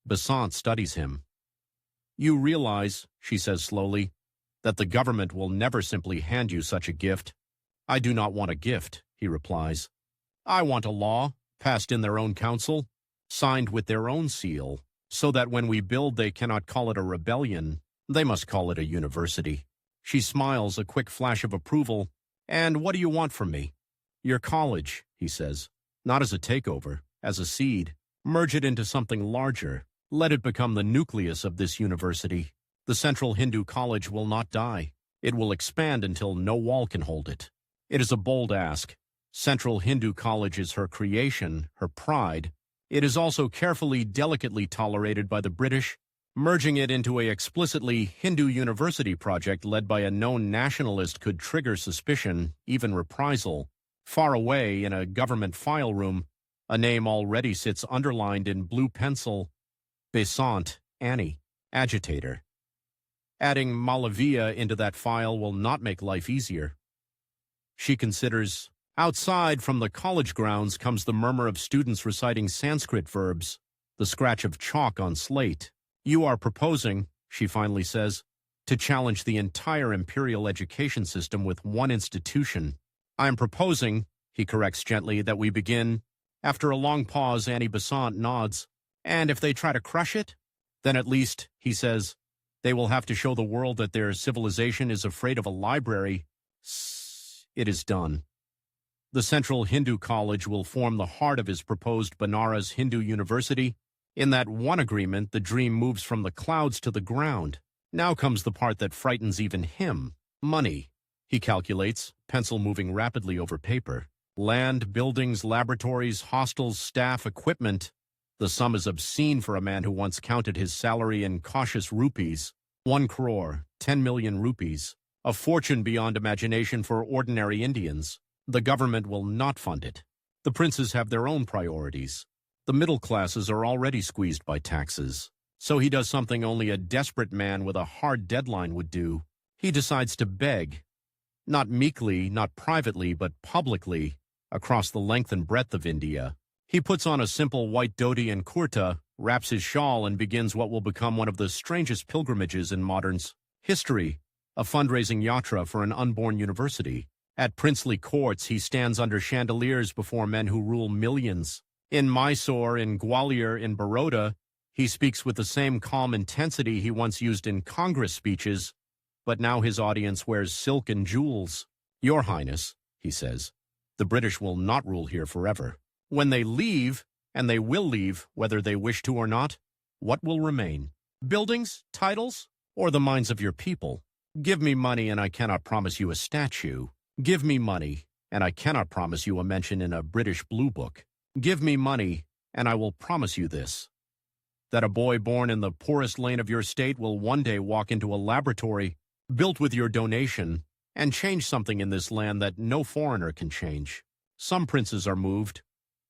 Besant studies him. You realize, she says slowly, that the government will never simply hand you such a gift. I do not want a gift, he replies. I want a law, passed in their own council, signed with their own seal, so that when we build they cannot call it a rebellion, they must call it a university. She smiles, a quick flash of approval. And what do you want from me? Your college, he says. Not as a takeover, as a seed. Merge it into something larger. Let it become the nucleus of this university. The Central Hindu College will not die. It will expand until no wall can hold it. It is a bold ask. Central Hindu College is her creation, her pride. It is also carefully, delicately tolerated by the British, merging it into a explicitly Hindu university project led by a known nationalist could trigger suspicion, even reprisal. Far away in a government file room, a name already sits underlined in blue pencil. Besant, Annie, agitator. Adding Malaviya into that file will not make life easier. She considers. Outside from the college grounds comes the murmur of students reciting Sanskrit verbs, the scratch of chalk on slate. You are proposing, she finally says, to challenge the entire imperial education system with one institution. I am proposing, he corrects gently, that we begin. After a long pause, Annie Besant nods. And if they try to crush it, then at least, he says, they will have to show the world that their civilization is afraid of a library. It is done. The Central Hindu College will form the heart of his proposed Banaras Hindu University. In that one agreement, the dream moves from the clouds to the ground. Now comes the part that frightens even him. Money. He calculates, pencil moving rapidly over paper. Land, buildings, laboratories, hostels, staff, equipment. The sum is obscene for a man who once counted his salary in cautious rupees. 1 crore, 10 million rupees. A fortune beyond imagination for ordinary Indians. The government will not fund it. The princes have their own priorities. The middle classes are already squeezed by taxes. So he does something only a desperate man with a hard deadline would do. He decides to beg. Not meekly, not privately, but publicly, across the length and breadth of India. He puts on a simple white dhoti and kurta, wraps his shawl, and begins what will become one of the strangest pilgrimages in modern history, a fundraising yatra for an unborn university. At princely courts, he stands under chandeliers before men who rule millions. In Mysore, in Gwalior, in Baroda, he speaks with the same calm intensity he once used in Congress speeches, but now his audience wears silk and jewels. Your Highness, he says, the British will not rule here forever. When they leave, and they will leave, whether they wish to or not, what will remain? Buildings, titles, or the minds of your people? Give me money and I cannot promise you a statue. Give me money, and I cannot promise you a mention in a British Blue Book. Give me money, and I will promise you this, that a boy born in the poorest lane of your state will one day walk into a laboratory built with your donation and change something in this land that no foreigner can change. Some princes are moved.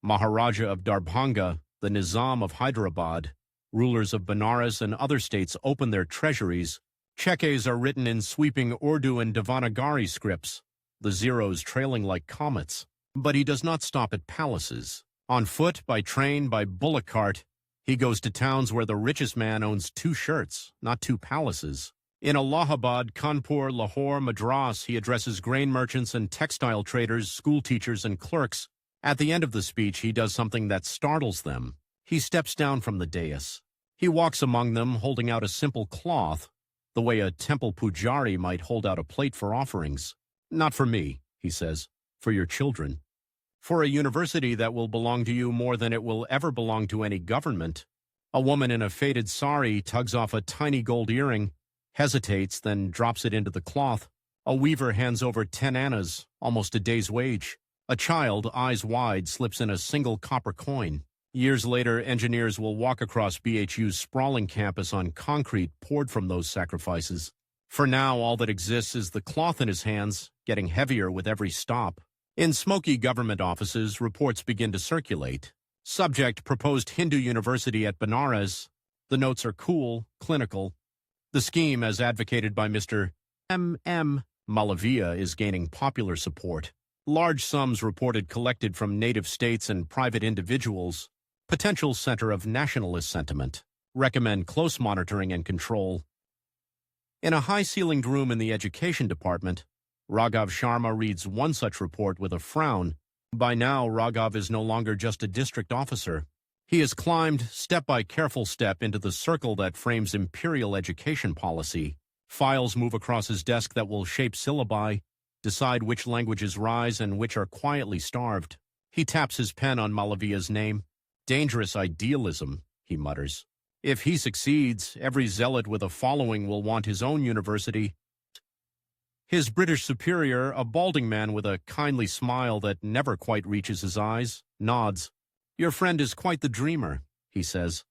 Maharaja of Darbhanga, the Nizam of Hyderabad, rulers of Benares and other states open their treasuries. Cheques are written in sweeping Urdu and Devanagari scripts, the zeros trailing like comets. But he does not stop at palaces. On foot, by train, by bullock cart, he goes to towns where the richest man owns 2 shirts, not 2 palaces. In Allahabad, Kanpur, Lahore, Madras, he addresses grain merchants and textile traders, school teachers and clerks. At the end of the speech, he does something that startles them. He steps down from the dais. He walks among them, holding out a simple cloth, the way a temple pujari might hold out a plate for offerings. Not for me, he says, for your children. For a university that will belong to you more than it will ever belong to any government. A woman in a faded sari tugs off a tiny gold earring, hesitates, then drops it into the cloth. A weaver hands over 10 annas, almost a day's wage. A child, eyes wide, slips in a single copper coin. Years later, engineers will walk across BHU's sprawling campus on concrete poured from those sacrifices. For now, all that exists is the cloth in his hands, getting heavier with every stop. In smoky government offices, reports begin to circulate. Subject: proposed Hindu university at Benares. The notes are cool, clinical. The scheme, as advocated by Mr. M.M. Malaviya is gaining popular support. Large sums reported collected from native states and private individuals, potential center of nationalist sentiment, recommend close monitoring and control. In a high-ceilinged room in the education department, Raghav Sharma reads one such report with a frown. By now, Raghav is no longer just a district officer. He has climbed, step by careful step, into the circle that frames imperial education policy. Files move across his desk that will shape syllabi, decide which languages rise and which are quietly starved. He taps his pen on Malaviya's name. Dangerous idealism, he mutters. If he succeeds, every zealot with a following will want his own university. His British superior, a balding man with a kindly smile that never quite reaches his eyes, nods. Your friend is quite the dreamer, he says.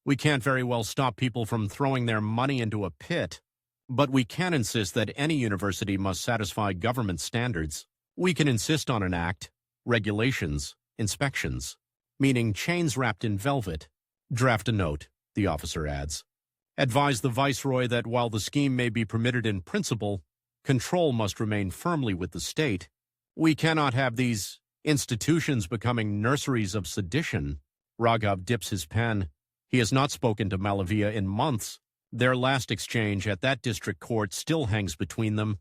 We can't very well stop people from throwing their money into a pit, but we can insist that any university must satisfy government standards. We can insist on an act, regulations, inspections, meaning chains wrapped in velvet. Draft a note, the officer adds. Advise the viceroy that while the scheme may be permitted in principle, control must remain firmly with the state. We cannot have these institutions becoming nurseries of sedition. Raghav dips his pen. He has not spoken to Malaviya in months. Their last exchange at that district court still hangs between them.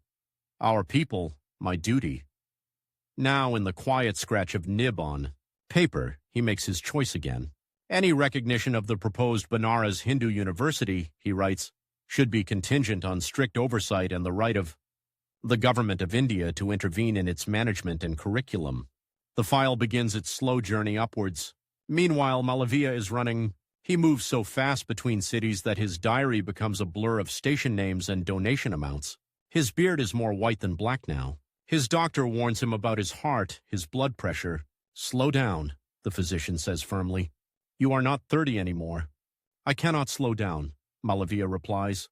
Our people, my duty. Now, in the quiet scratch of nib on paper, he makes his choice again. Any recognition of the proposed Banaras Hindu University, he writes, should be contingent on strict oversight and the right of the government of India to intervene in its management and curriculum. The file begins its slow journey upwards. Meanwhile, Malaviya is running. He moves so fast between cities that his diary becomes a blur of station names and donation amounts. His beard is more white than black now. His doctor warns him about his heart, his blood pressure. Slow down, the physician says firmly. You are not 30 anymore. I cannot slow down, Malaviya replies.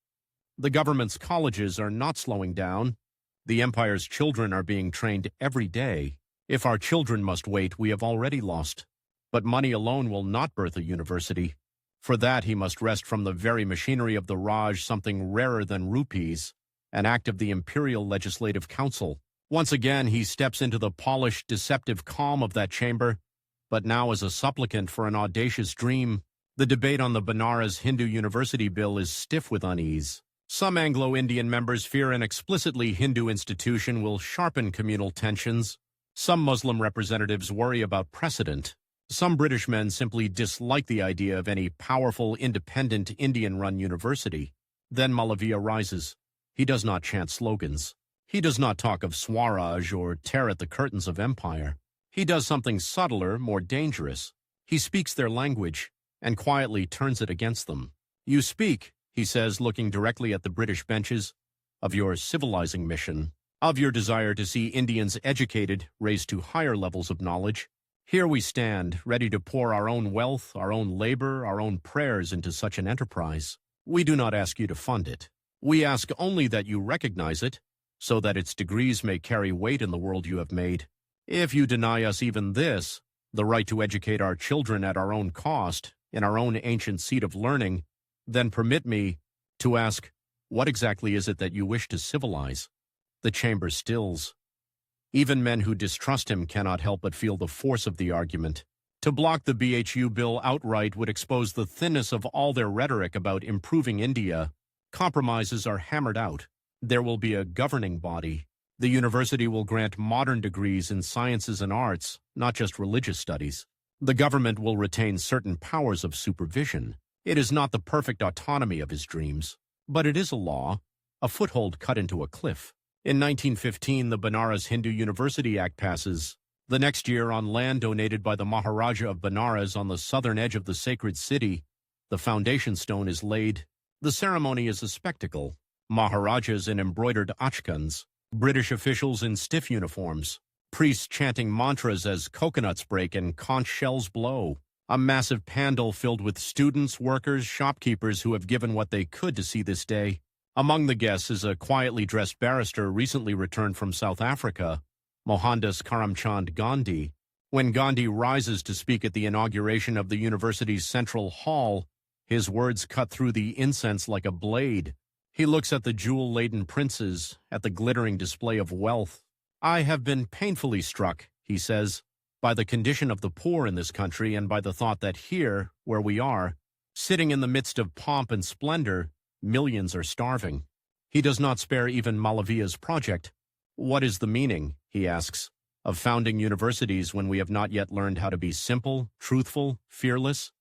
The government's colleges are not slowing down. The empire's children are being trained every day. If our children must wait, we have already lost. But money alone will not birth a university. For that, he must wrest from the very machinery of the Raj something rarer than rupees, an act of the Imperial Legislative Council. Once again, he steps into the polished, deceptive calm of that chamber, but now as a supplicant for an audacious dream. The debate on the Banaras Hindu University bill is stiff with unease. Some Anglo-Indian members fear an explicitly Hindu institution will sharpen communal tensions. Some Muslim representatives worry about precedent. Some British men simply dislike the idea of any powerful, independent, Indian-run university. Then Malaviya rises. He does not chant slogans. He does not talk of Swaraj or tear at the curtains of empire. He does something subtler, more dangerous. He speaks their language and quietly turns it against them. You speak, he says, looking directly at the British benches, of your civilizing mission, of your desire to see Indians educated, raised to higher levels of knowledge. Here we stand, ready to pour our own wealth, our own labor, our own prayers into such an enterprise. We do not ask you to fund it. We ask only that you recognize it, so that its degrees may carry weight in the world you have made. If you deny us even this, the right to educate our children at our own cost, in our own ancient seat of learning, then permit me to ask, what exactly is it that you wish to civilize? The chamber stills. Even men who distrust him cannot help but feel the force of the argument. To block the BHU bill outright would expose the thinness of all their rhetoric about improving India. Compromises are hammered out. There will be a governing body. The university will grant modern degrees in sciences and arts, not just religious studies. The government will retain certain powers of supervision. It is not the perfect autonomy of his dreams, but it is a law, a foothold cut into a cliff. In 1915, the Banaras Hindu University Act passes. The next year, on land donated by the Maharaja of Banaras on the southern edge of the sacred city, the foundation stone is laid. The ceremony is a spectacle. Maharajas in embroidered achkans, British officials in stiff uniforms, priests chanting mantras as coconuts break and conch shells blow. A massive pandal filled with students, workers, shopkeepers who have given what they could to see this day. Among the guests is a quietly dressed barrister recently returned from South Africa, Mohandas Karamchand Gandhi. When Gandhi rises to speak at the inauguration of the university's central hall, his words cut through the incense like a blade. He looks at the jewel-laden princes, at the glittering display of wealth. I have been painfully struck, he says, by the condition of the poor in this country and by the thought that here, where we are, sitting in the midst of pomp and splendor, millions are starving. He does not spare even Malaviya's project. What is the meaning, he asks, of founding universities when we have not yet learned how to be simple, truthful, fearless?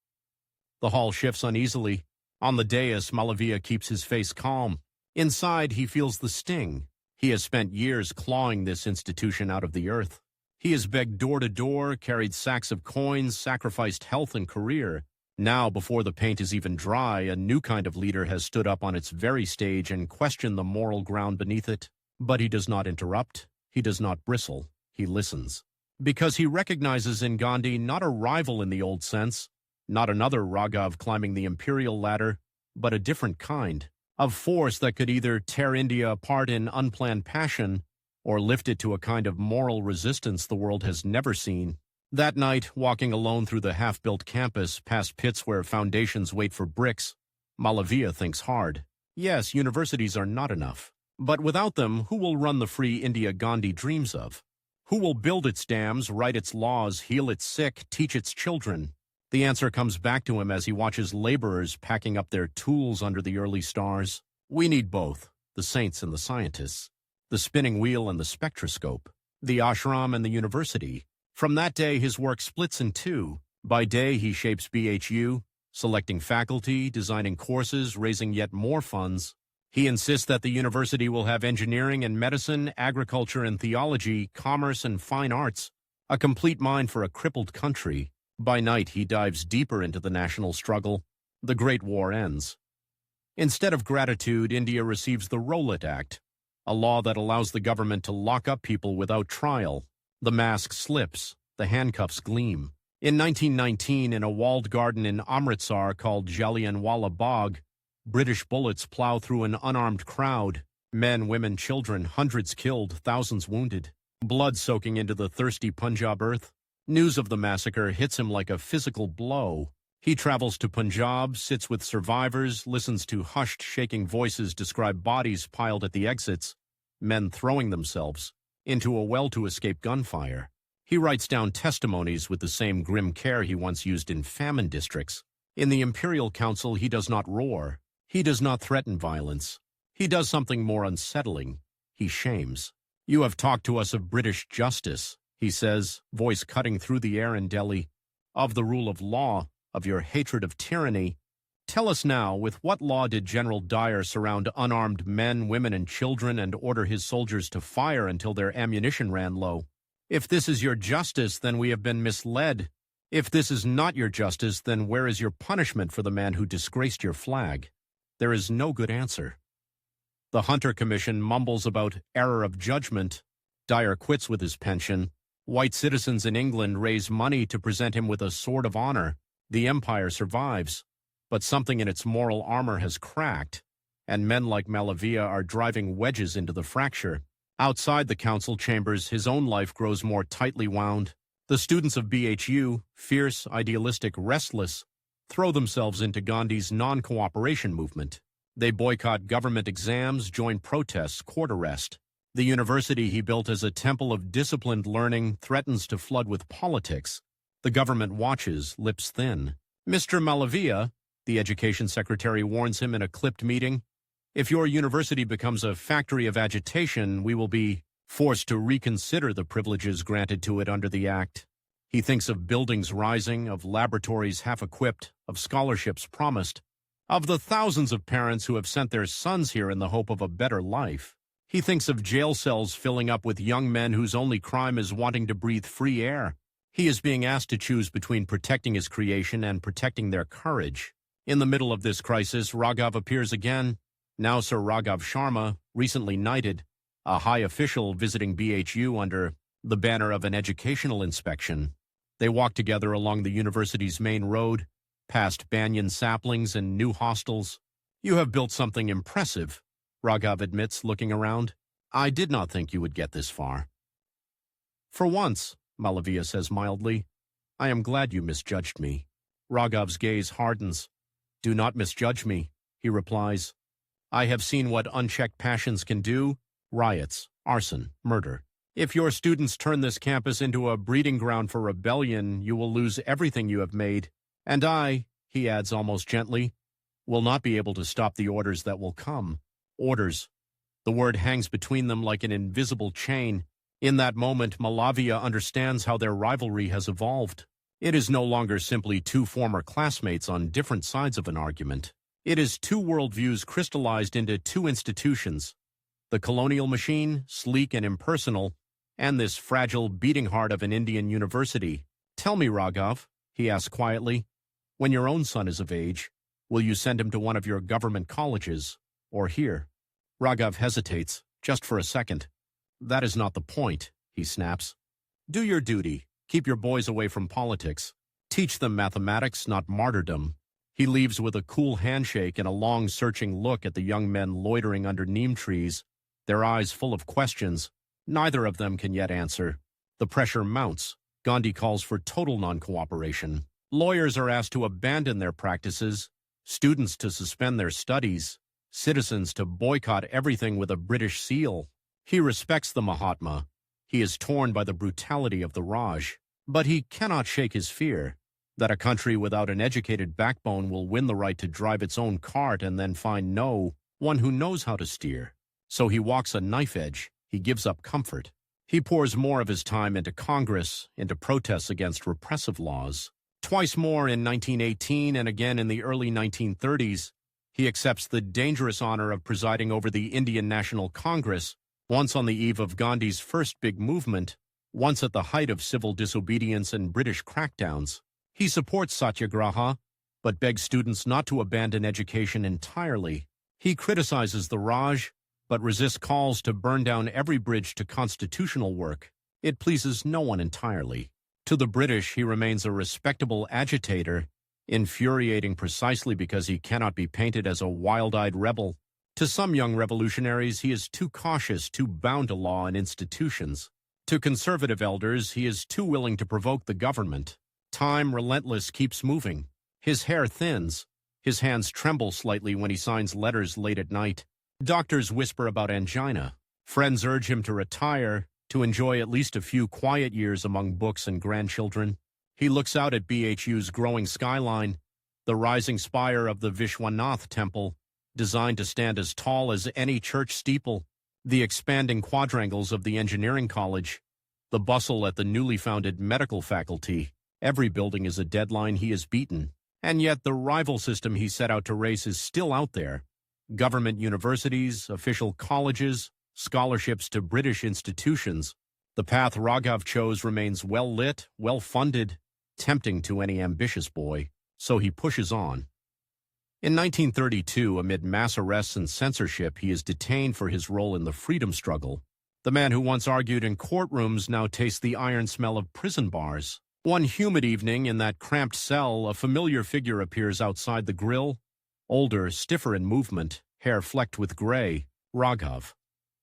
The hall shifts uneasily. On the dais, Malaviya keeps his face calm. Inside, he feels the sting. He has spent years clawing this institution out of the earth. He has begged door to door, carried sacks of coins, sacrificed health and career. Now, before the paint is even dry, a new kind of leader has stood up on its very stage and questioned the moral ground beneath it. But he does not interrupt. He does not bristle. He listens. Because he recognizes in Gandhi not a rival in the old sense, not another Raghav climbing the imperial ladder, but a different kind of force that could either tear India apart in unplanned passion or lift it to a kind of moral resistance the world has never seen. That night, walking alone through the half-built campus, past pits where foundations wait for bricks, Malaviya thinks hard. Yes, universities are not enough. But without them, who will run the free India Gandhi dreams of? Who will build its dams, write its laws, heal its sick, teach its children? The answer comes back to him as he watches laborers packing up their tools under the early stars. We need both, the saints and the scientists, the spinning wheel and the spectroscope, the ashram and the university. From that day, his work splits in two. By day, he shapes BHU, selecting faculty, designing courses, raising yet more funds. He insists that the university will have engineering and medicine, agriculture and theology, commerce and fine arts, a complete mind for a crippled country. By night, he dives deeper into the national struggle. The Great War ends. Instead of gratitude, India receives the Rowlatt Act, a law that allows the government to lock up people without trial. The mask slips, the handcuffs gleam. In 1919, in a walled garden in Amritsar called Jallianwala Bagh, British bullets plow through an unarmed crowd. Men, women, children, hundreds killed, thousands wounded. Blood soaking into the thirsty Punjab earth. News of the massacre hits him like a physical blow. He travels to Punjab, sits with survivors, listens to hushed, shaking voices describe bodies piled at the exits, men throwing themselves into a well to escape gunfire. He writes down testimonies with the same grim care he once used in famine districts. In the Imperial Council, he does not roar. He does not threaten violence. He does something more unsettling. He shames. You have talked to us of British justice, he says, voice cutting through the air in Delhi, of the rule of law, of your hatred of tyranny. Tell us now, with what law did General Dyer surround unarmed men, women, and children and order his soldiers to fire until their ammunition ran low? If this is your justice, then we have been misled. If this is not your justice, then where is your punishment for the man who disgraced your flag? There is no good answer. The Hunter Commission mumbles about error of judgment. Dyer quits with his pension. White citizens in England raise money to present him with a sword of honor. The empire survives, but something in its moral armor has cracked, and men like Malaviya are driving wedges into the fracture. Outside the council chambers, his own life grows more tightly wound. The students of BHU, fierce, idealistic, restless, throw themselves into Gandhi's non-cooperation movement. They boycott government exams, join protests, court arrest. The university he built as a temple of disciplined learning threatens to flood with politics. The government watches, lips thin. Mr. Malaviya, the education secretary warns him in a clipped meeting, if your university becomes a factory of agitation, we will be forced to reconsider the privileges granted to it under the Act. He thinks of buildings rising, of laboratories half-equipped, of scholarships promised, of the thousands of parents who have sent their sons here in the hope of a better life. He thinks of jail cells filling up with young men whose only crime is wanting to breathe free air. He is being asked to choose between protecting his creation and protecting their courage. In the middle of this crisis, Raghav appears again. Now Sir Raghav Sharma, recently knighted, a high official visiting BHU under the banner of an educational inspection. They walk together along the university's main road, past banyan saplings and new hostels. You have built something impressive, Raghav admits, looking around. I did not think you would get this far. For once, Malaviya says mildly, I am glad you misjudged me. Raghav's gaze hardens. Do not misjudge me, he replies. I have seen what unchecked passions can do: riots, arson, murder. If your students turn this campus into a breeding ground for rebellion, you will lose everything you have made. And I, he adds almost gently, will not be able to stop the orders that will come. Orders. The word hangs between them like an invisible chain. In that moment, Malaviya understands how their rivalry has evolved. It is no longer simply two former classmates on different sides of an argument. It is two worldviews crystallized into two institutions: the colonial machine, sleek and impersonal, and this fragile beating heart of an Indian university. Tell me, Raghav, he asks quietly, when your own son is of age, will you send him to one of your government colleges, or here? Raghav hesitates, just for a second. That is not the point, he snaps. Do your duty. Keep your boys away from politics. Teach them mathematics, not martyrdom. He leaves with a cool handshake and a long, searching look at the young men loitering under neem trees, their eyes full of questions. Neither of them can yet answer. The pressure mounts. Gandhi calls for total non-cooperation. Lawyers are asked to abandon their practices, students to suspend their studies, citizens to boycott everything with a British seal. He respects the Mahatma. He is torn by the brutality of the Raj, but he cannot shake his fear that a country without an educated backbone will win the right to drive its own cart and then find no one who knows how to steer. So he walks a knife edge. He gives up comfort. He pours more of his time into Congress, into protests against repressive laws. Twice more in 1918 and again in the early 1930s, he accepts the dangerous honor of presiding over the Indian National Congress, once on the eve of Gandhi's first big movement, once at the height of civil disobedience and British crackdowns. He supports Satyagraha, but begs students not to abandon education entirely. He criticizes the Raj, but resists calls to burn down every bridge to constitutional work. It pleases no one entirely. To the British, he remains a respectable agitator, infuriating precisely because he cannot be painted as a wild-eyed rebel. To some young revolutionaries, he is too cautious, too bound to law and institutions. To conservative elders, he is too willing to provoke the government. Time, relentless, keeps moving. His hair thins. His hands tremble slightly when he signs letters late at night. Doctors whisper about angina. Friends urge him to retire, to enjoy at least a few quiet years among books and grandchildren. He looks out at BHU's growing skyline, the rising spire of the Vishwanath Temple, designed to stand as tall as any church steeple, the expanding quadrangles of the engineering college, the bustle at the newly founded medical faculty. Every building is a deadline he has beaten, and yet the rival system he set out to race is still out there. Government universities, official colleges, scholarships to British institutions. The path Raghav chose remains well-lit, well-funded, tempting to any ambitious boy, so he pushes on. In 1932, amid mass arrests and censorship, he is detained for his role in the freedom struggle. The man who once argued in courtrooms now tastes the iron smell of prison bars. One humid evening in that cramped cell, a familiar figure appears outside the grill. Older, stiffer in movement, hair flecked with gray, Raghav.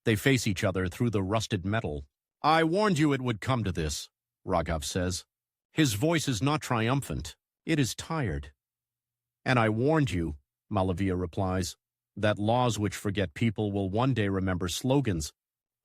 They face each other through the rusted metal. "I warned you it would come to this," Raghav says. His voice is not triumphant. It is tired. "And I warned you," Malaviya replies, "that laws which forget people will one day remember slogans."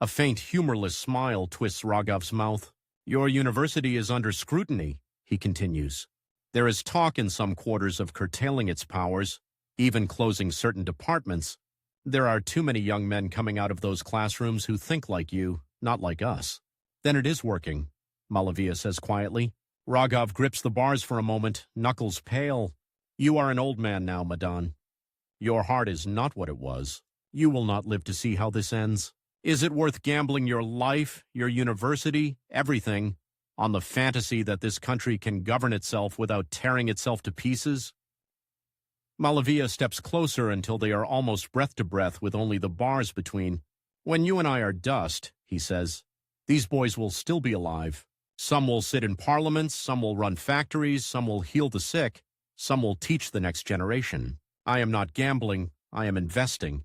A faint, humorless smile twists Raghav's mouth. "Your university is under scrutiny," he continues. "There is talk in some quarters of curtailing its powers, even closing certain departments. There are too many young men coming out of those classrooms who think like you, not like us." "Then it is working," Malaviya says quietly. Raghav grips the bars for a moment, knuckles pale. "You are an old man now, Madan. Your heart is not what it was. You will not live to see how this ends. Is it worth gambling your life, your university, everything, on the fantasy that this country can govern itself without tearing itself to pieces?" Malaviya steps closer until they are almost breath to breath with only the bars between. "When you and I are dust," he says, "these boys will still be alive. Some will sit in parliaments, some will run factories, some will heal the sick, some will teach the next generation. I am not gambling, I am investing."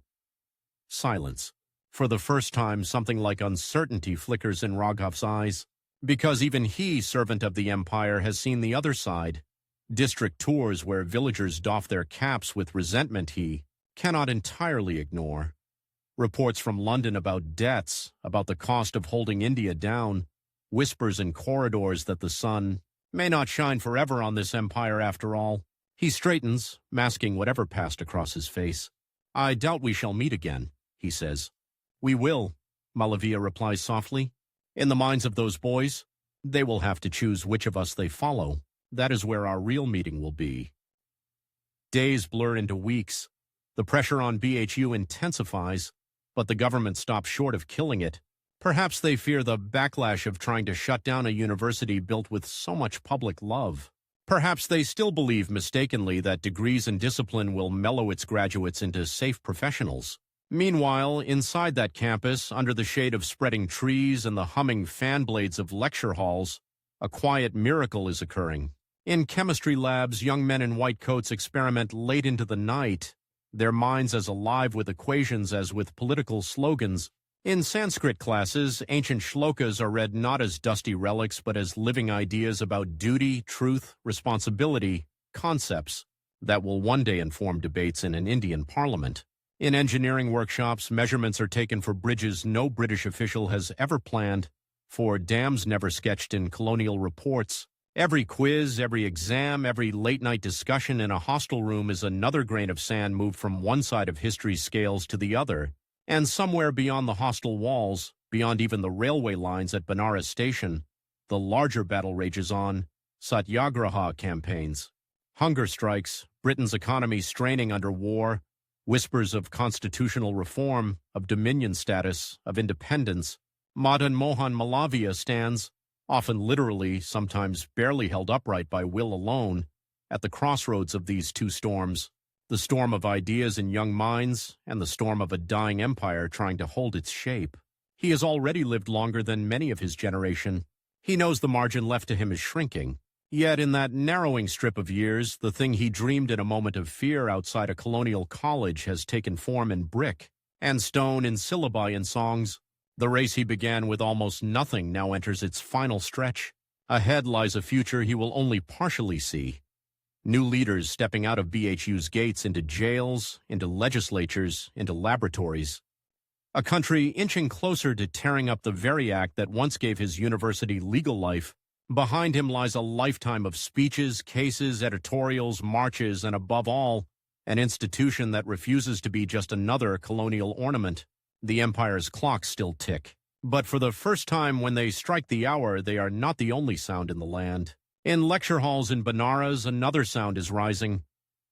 Silence. For the first time, something like uncertainty flickers in Raghav's eyes, because even he, servant of the empire, has seen the other side. District tours where villagers doff their caps with resentment, he cannot entirely ignore. Reports from London about debts, about the cost of holding India down, whispers in corridors that the sun may not shine forever on this empire after all. He straightens, masking whatever passed across his face. "I doubt we shall meet again," he says. "We will," Malaviya replies softly. "In the minds of those boys, they will have to choose which of us they follow. That is where our real meeting will be." Days blur into weeks. The pressure on BHU intensifies, but the government stops short of killing it. Perhaps they fear the backlash of trying to shut down a university built with so much public love. Perhaps they still believe mistakenly that degrees and discipline will mellow its graduates into safe professionals. Meanwhile, inside that campus, under the shade of spreading trees and the humming fan blades of lecture halls, a quiet miracle is occurring. In chemistry labs, young men in white coats experiment late into the night, their minds as alive with equations as with political slogans. In Sanskrit classes, ancient shlokas are read not as dusty relics but as living ideas about duty, truth, responsibility, concepts that will one day inform debates in an Indian parliament. In engineering workshops, measurements are taken for bridges no British official has ever planned, for dams never sketched in colonial reports. Every quiz, every exam, every late-night discussion in a hostel room is another grain of sand moved from one side of history's scales to the other. And somewhere beyond the hostel walls, beyond even the railway lines at Benares Station, the larger battle rages on: satyagraha campaigns, hunger strikes, Britain's economy straining under war, whispers of constitutional reform, of dominion status, of independence. Madan Mohan Malaviya stands, often literally, sometimes barely held upright by will alone, at the crossroads of these two storms, the storm of ideas in young minds and the storm of a dying empire trying to hold its shape. He has already lived longer than many of his generation. He knows the margin left to him is shrinking. Yet in that narrowing strip of years, the thing he dreamed in a moment of fear outside a colonial college has taken form in brick and stone, in syllabi and songs. The race he began with almost nothing now enters its final stretch. Ahead lies a future he will only partially see. New leaders stepping out of BHU's gates into jails, into legislatures, into laboratories. A country inching closer to tearing up the very act that once gave his university legal life. Behind him lies a lifetime of speeches, cases, editorials, marches, and above all, an institution that refuses to be just another colonial ornament. The empire's clocks still tick. But for the first time, when they strike the hour, they are not the only sound in the land. In lecture halls in Benares, another sound is rising.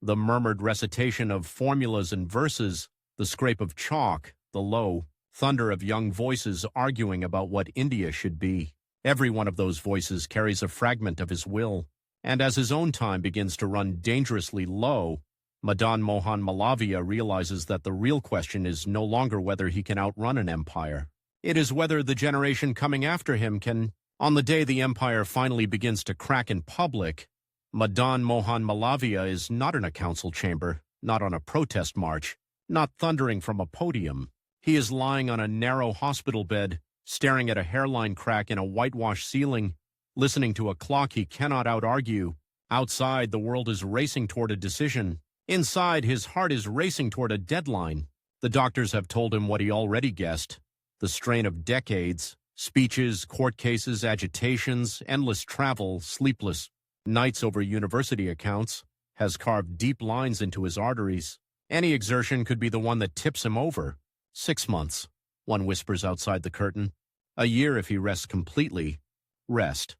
The murmured recitation of formulas and verses, the scrape of chalk, the low thunder of young voices arguing about what India should be. Every one of those voices carries a fragment of his will. And as his own time begins to run dangerously low, Madan Mohan Malaviya realizes that the real question is no longer whether he can outrun an empire. It is whether the generation coming after him can. On the day the empire finally begins to crack in public, Madan Mohan Malaviya is not in a council chamber, not on a protest march, not thundering from a podium. He is lying on a narrow hospital bed, staring at a hairline crack in a whitewashed ceiling, listening to a clock he cannot out-argue. Outside, the world is racing toward a decision. Inside, his heart is racing toward a deadline. The doctors have told him what he already guessed. The strain of decades, speeches, court cases, agitations, endless travel, sleepless nights over university accounts, has carved deep lines into his arteries. Any exertion could be the one that tips him over. 6 months, one whispers outside the curtain. A year if he rests completely. Rest.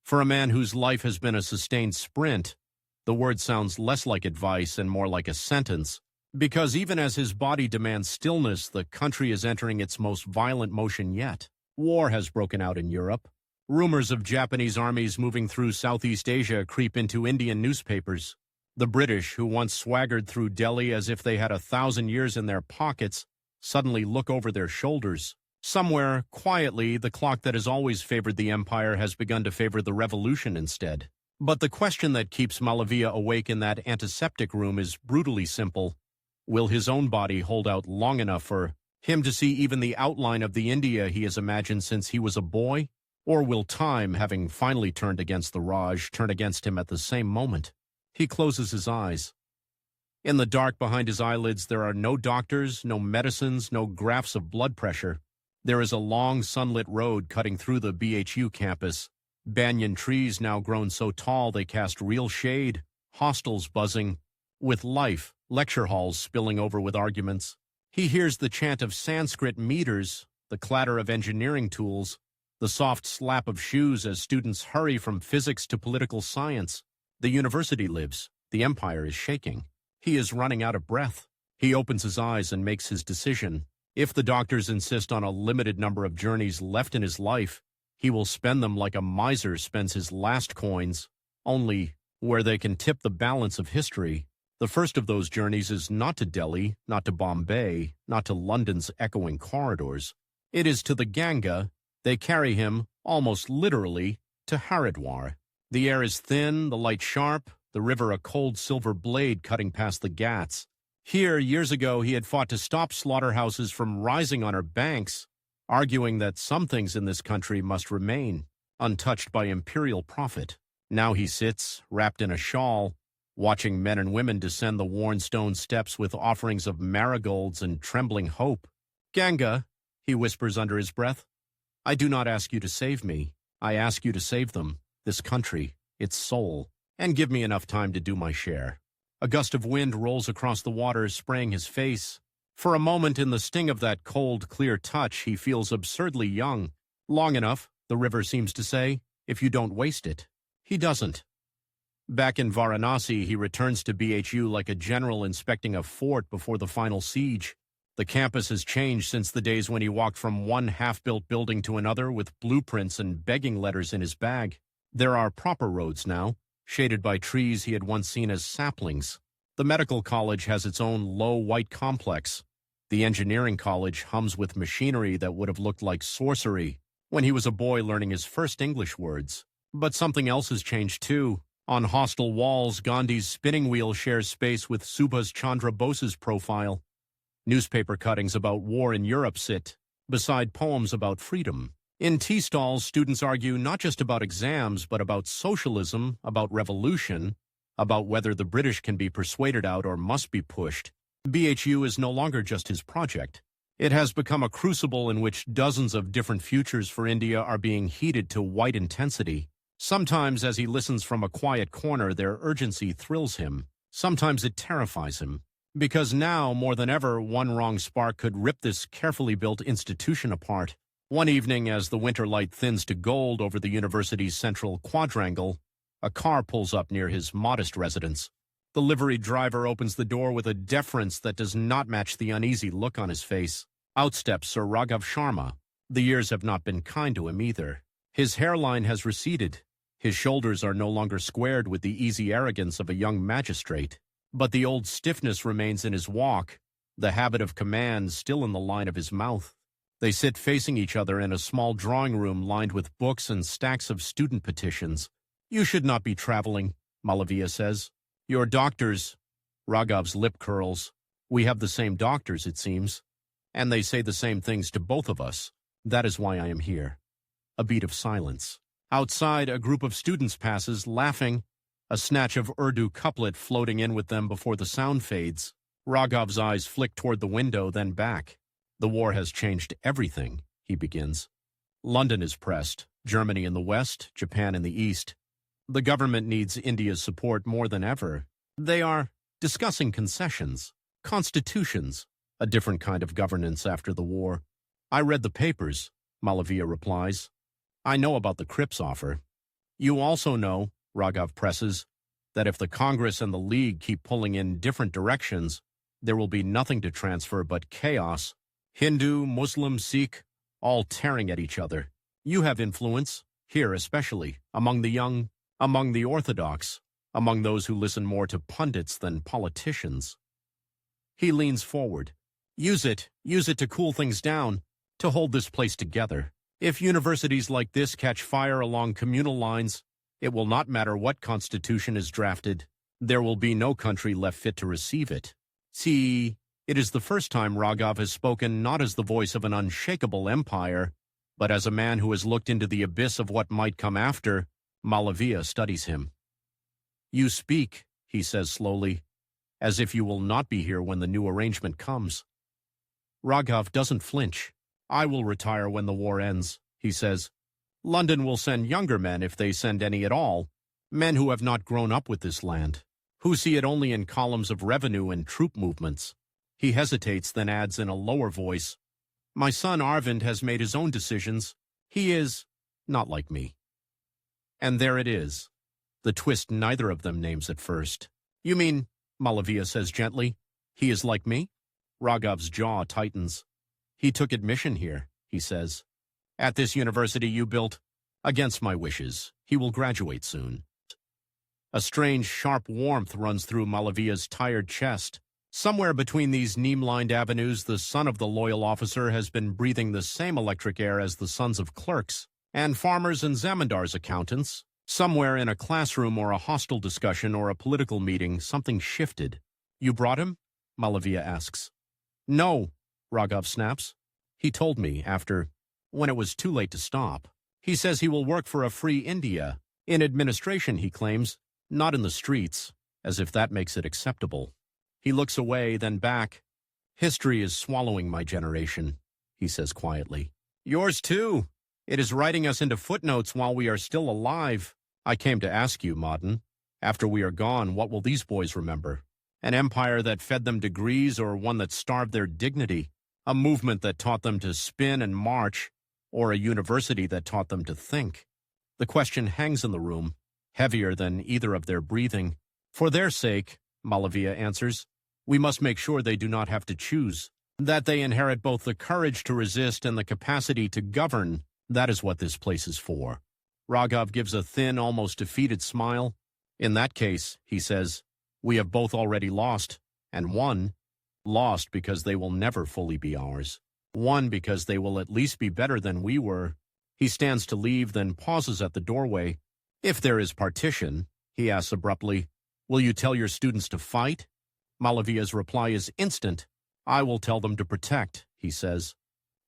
For a man whose life has been a sustained sprint, the word sounds less like advice and more like a sentence, because even as his body demands stillness, the country is entering its most violent motion yet. War has broken out in Europe. Rumors of Japanese armies moving through Southeast Asia creep into Indian newspapers. The British, who once swaggered through Delhi as if they had 1,000 years in their pockets, suddenly look over their shoulders. Somewhere, quietly, the clock that has always favored the empire has begun to favor the revolution instead. But the question that keeps Malaviya awake in that antiseptic room is brutally simple. Will his own body hold out long enough for him to see even the outline of the India he has imagined since he was a boy? Or will time, having finally turned against the Raj, turn against him at the same moment? He closes his eyes. In the dark behind his eyelids, there are no doctors, no medicines, no graphs of blood pressure. There is a long sunlit road cutting through the BHU campus. Banyan trees now grown so tall they cast real shade, hostels buzzing with life, lecture halls spilling over with arguments. He hears the chant of Sanskrit meters, the clatter of engineering tools, the soft slap of shoes as students hurry from physics to political science. The university lives. The empire is shaking. He is running out of breath. He opens his eyes and makes his decision. If the doctors insist on a limited number of journeys left in his life, he will spend them like a miser spends his last coins, only where they can tip the balance of history. The first of those journeys is not to Delhi, not to Bombay, not to London's echoing corridors. It is to the Ganga. They carry him, almost literally, to Haridwar. The air is thin, the light sharp, the river a cold silver blade cutting past the Ghats. Here, years ago, he had fought to stop slaughterhouses from rising on her banks, arguing that some things in this country must remain, untouched by imperial profit. Now he sits, wrapped in a shawl, watching men and women descend the worn stone steps with offerings of marigolds and trembling hope. "Ganga," he whispers under his breath, "I do not ask you to save me. I ask you to save them, this country, its soul, and give me enough time to do my share." A gust of wind rolls across the water, spraying his face. For a moment, in the sting of that cold, clear touch, he feels absurdly young. Long enough, the river seems to say, if you don't waste it. He doesn't. Back in Varanasi, he returns to BHU like a general inspecting a fort before the final siege. The campus has changed since the days when he walked from one half-built building to another with blueprints and begging letters in his bag. There are proper roads now, shaded by trees he had once seen as saplings. The medical college has its own low white complex. The engineering college hums with machinery that would have looked like sorcery when he was a boy learning his first English words. But something else has changed too. On hostel walls, Gandhi's spinning wheel shares space with Subhas Chandra Bose's profile. Newspaper cuttings about war in Europe sit beside poems about freedom. In tea stalls, students argue not just about exams, but about socialism, about revolution, about whether the British can be persuaded out or must be pushed. BHU is no longer just his project. It has become a crucible in which dozens of different futures for India are being heated to white intensity. Sometimes, as he listens from a quiet corner, their urgency thrills him. Sometimes it terrifies him. Because now, more than ever, one wrong spark could rip this carefully built institution apart. One evening, as the winter light thins to gold over the university's central quadrangle, a car pulls up near his modest residence. The liveried driver opens the door with a deference that does not match the uneasy look on his face. Out steps Sir Raghav Sharma. The years have not been kind to him either. His hairline has receded. His shoulders are no longer squared with the easy arrogance of a young magistrate. But the old stiffness remains in his walk, the habit of command still in the line of his mouth. They sit facing each other in a small drawing room lined with books and stacks of student petitions. "You should not be traveling," Malaviya says. "Your doctors—" Raghav's lip curls. "We have the same doctors, it seems. And they say the same things to both of us. That is why I am here." A beat of silence. Outside, a group of students passes, laughing, a snatch of Urdu couplet floating in with them before the sound fades. Raghav's eyes flick toward the window, then back. "The war has changed everything," he begins. "London is pressed, Germany in the west, Japan in the east. The government needs India's support more than ever. They are discussing concessions, constitutions, a different kind of governance after the war." "I read the papers," Malaviya replies. "I know about the Crips offer." "You also know," Raghav presses, "that if the Congress and the League keep pulling in different directions, there will be nothing to transfer but chaos. Hindu, Muslim, Sikh, all tearing at each other. You have influence, here especially, among the young, among the orthodox, among those who listen more to pundits than politicians." He leans forward. Use it to cool things down, to hold this place together. If universities like this catch fire along communal lines, it will not matter what constitution is drafted. There will be no country left fit to receive it. See, it is the first time Raghav has spoken not as the voice of an unshakable empire, but as a man who has looked into the abyss of what might come after. Malaviya studies him. "You speak," he says slowly, as if you will not be here when the new arrangement comes. Raghav doesn't flinch. I will retire when the war ends, he says. London will send younger men if they send any at all, men who have not grown up with this land, who see it only in columns of revenue and troop movements. He hesitates, then adds in a lower voice, my son Arvind has made his own decisions. He is not like me. And there it is, the twist neither of them names at first. You mean, Malaviya says gently, he is like me? Raghav's jaw tightens. He took admission here, he says. At this university you built, against my wishes. He will graduate soon. A strange, sharp warmth runs through Malaviya's tired chest. Somewhere between these neem-lined avenues, the son of the loyal officer has been breathing the same electric air as the sons of clerks, and farmers and zamindars' accountants. Somewhere in a classroom or a hostile discussion or a political meeting, something shifted. You brought him? Malaviya asks. No, Raghav snaps. He told me when it was too late to stop. He says he will work for a free India. In administration, he claims, not in the streets, as if that makes it acceptable. He looks away, then back. History is swallowing my generation, he says quietly. Yours too. It is writing us into footnotes while we are still alive. I came to ask you, Madan, after we are gone, what will these boys remember? An empire that fed them degrees or one that starved their dignity? A movement that taught them to spin and march, or a university that taught them to think? The question hangs in the room, heavier than either of their breathing. For their sake, Malaviya answers, we must make sure they do not have to choose, that they inherit both the courage to resist and the capacity to govern. That is what this place is for. Raghav gives a thin, almost defeated smile. In that case, he says, we have both already lost, and won. Lost because they will never fully be ours. Won because they will at least be better than we were. He stands to leave, then pauses at the doorway. If there is partition, he asks abruptly, will you tell your students to fight? Malaviya's reply is instant. I will tell them to protect, he says.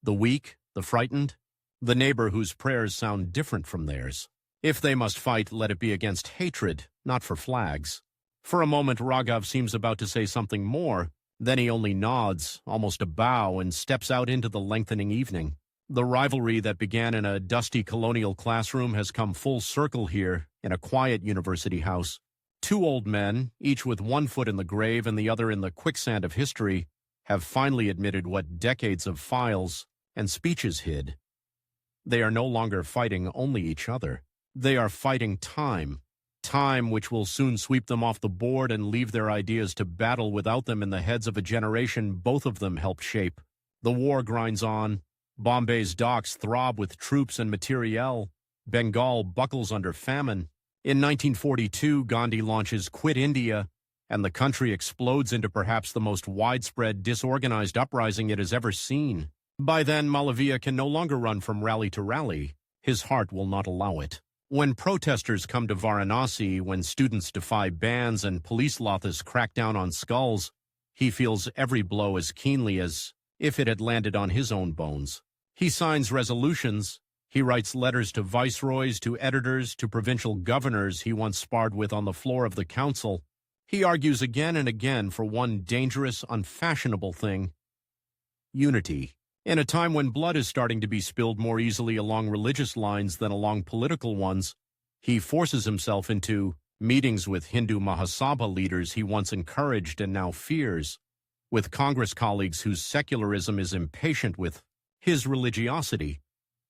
The weak, the frightened, the neighbor whose prayers sound different from theirs. If they must fight, let it be against hatred, not for flags. For a moment, Raghav seems about to say something more. Then he only nods, almost a bow, and steps out into the lengthening evening. The rivalry that began in a dusty colonial classroom has come full circle here in a quiet university house. Two old men, each with one foot in the grave and the other in the quicksand of history, have finally admitted what decades of files and speeches hid. They are no longer fighting only each other. They are fighting time. Time which will soon sweep them off the board and leave their ideas to battle without them in the heads of a generation both of them helped shape. The war grinds on. Bombay's docks throb with troops and materiel. Bengal buckles under famine. In 1942, Gandhi launches Quit India, and the country explodes into perhaps the most widespread, disorganized uprising it has ever seen. By then, Malaviya can no longer run from rally to rally. His heart will not allow it. When protesters come to Varanasi, when students defy bans and police lathas crack down on skulls, he feels every blow as keenly as if it had landed on his own bones. He signs resolutions. He writes letters to viceroys, to editors, to provincial governors he once sparred with on the floor of the council. He argues again and again for one dangerous, unfashionable thing: unity. In a time when blood is starting to be spilled more easily along religious lines than along political ones, he forces himself into meetings with Hindu Mahasabha leaders he once encouraged and now fears, with Congress colleagues whose secularism is impatient with his religiosity,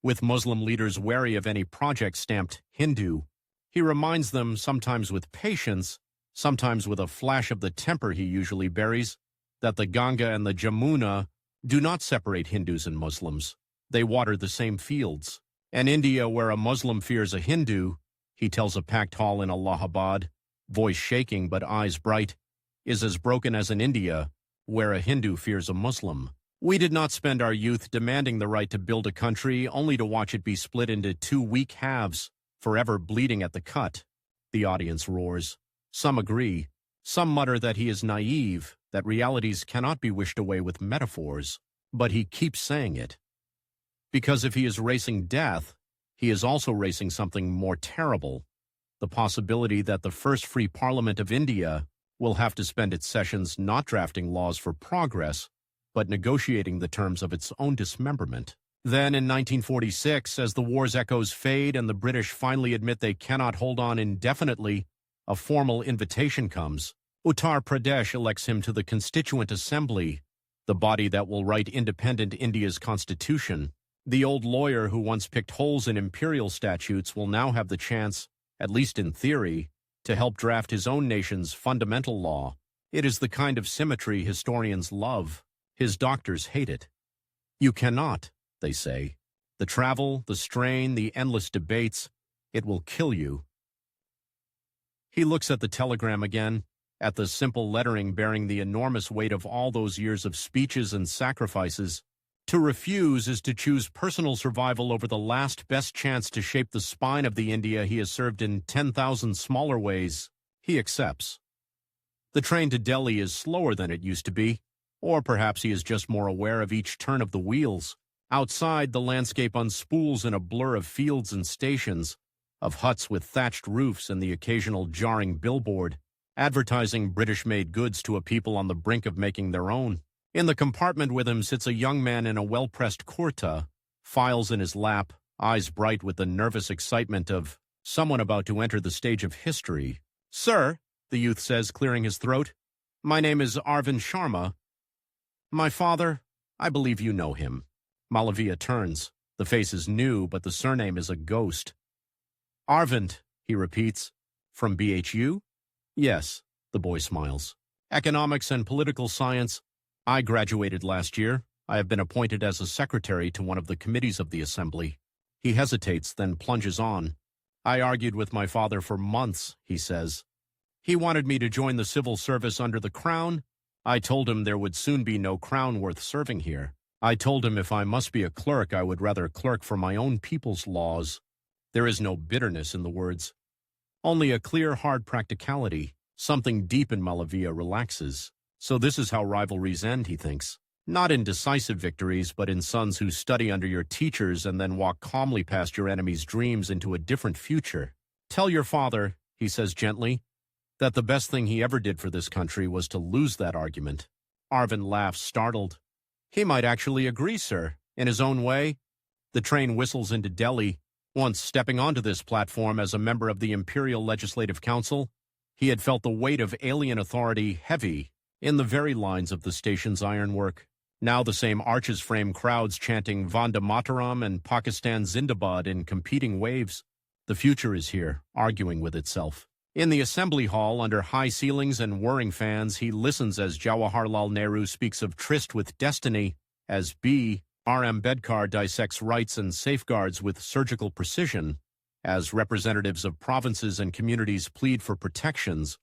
with Muslim leaders wary of any project stamped Hindu. He reminds them, sometimes with patience, sometimes with a flash of the temper he usually buries, that the Ganga and the Jamuna do not separate Hindus and Muslims. They water the same fields. And India, where a Muslim fears a Hindu, he tells a packed hall in Allahabad, voice shaking but eyes bright, is as broken as an India, where a Hindu fears a Muslim. We did not spend our youth demanding the right to build a country only to watch it be split into two weak halves, forever bleeding at the cut. The audience roars. Some agree. Some mutter that he is naive, that realities cannot be wished away with metaphors. But he keeps saying it. Because if he is racing death, he is also racing something more terrible: the possibility that the first free parliament of India will have to spend its sessions not drafting laws for progress, but negotiating the terms of its own dismemberment. Then in 1946, as the war's echoes fade and the British finally admit they cannot hold on indefinitely, a formal invitation comes. Uttar Pradesh elects him to the Constituent Assembly, the body that will write independent India's constitution. The old lawyer who once picked holes in imperial statutes will now have the chance, at least in theory, to help draft his own nation's fundamental law. It is the kind of symmetry historians love. His doctors hate it. You cannot, they say. The travel, the strain, the endless debates, it will kill you. He looks at the telegram again, at the simple lettering bearing the enormous weight of all those years of speeches and sacrifices. To refuse is to choose personal survival over the last best chance to shape the spine of the India he has served in 10,000 smaller ways. He accepts. The train to Delhi is slower than it used to be, or perhaps he is just more aware of each turn of the wheels. Outside, the landscape unspools in a blur of fields and stations, of huts with thatched roofs and the occasional jarring billboard, advertising British-made goods to a people on the brink of making their own. In the compartment with him sits a young man in a well-pressed kurta, files in his lap, eyes bright with the nervous excitement of someone about to enter the stage of history. "Sir," the youth says, clearing his throat, "my name is Arvind Sharma. My father, I believe you know him." Malaviya turns. The face is new, but the surname is a ghost. "Arvind," he repeats. "From BHU?" "Yes," the boy smiles. "Economics and political science. I graduated last year. I have been appointed as a secretary to one of the committees of the Assembly." He hesitates, then plunges on. "I argued with my father for months," he says. "He wanted me to join the civil service under the Crown. I told him there would soon be no Crown worth serving here. I told him if I must be a clerk, I would rather clerk for my own people's laws." There is no bitterness in the words. Only a clear, hard practicality. Something deep in Malaviya relaxes. So this is how rivalries end, he thinks. Not in decisive victories, but in sons who study under your teachers and then walk calmly past your enemy's dreams into a different future. "Tell your father," he says gently, "that the best thing he ever did for this country was to lose that argument." Arvind laughs, startled. "He might actually agree, sir, in his own way." The train whistles into Delhi. Once stepping onto this platform as a member of the Imperial Legislative Council, he had felt the weight of alien authority heavy in the very lines of the station's ironwork. Now the same arches frame crowds chanting Vande Mataram and Pakistan Zindabad in competing waves. The future is here, arguing with itself. In the assembly hall, under high ceilings and whirring fans, he listens as Jawaharlal Nehru speaks of tryst with destiny, as B.R. Ambedkar dissects rights and safeguards with surgical precision, as representatives of provinces and communities plead for protections,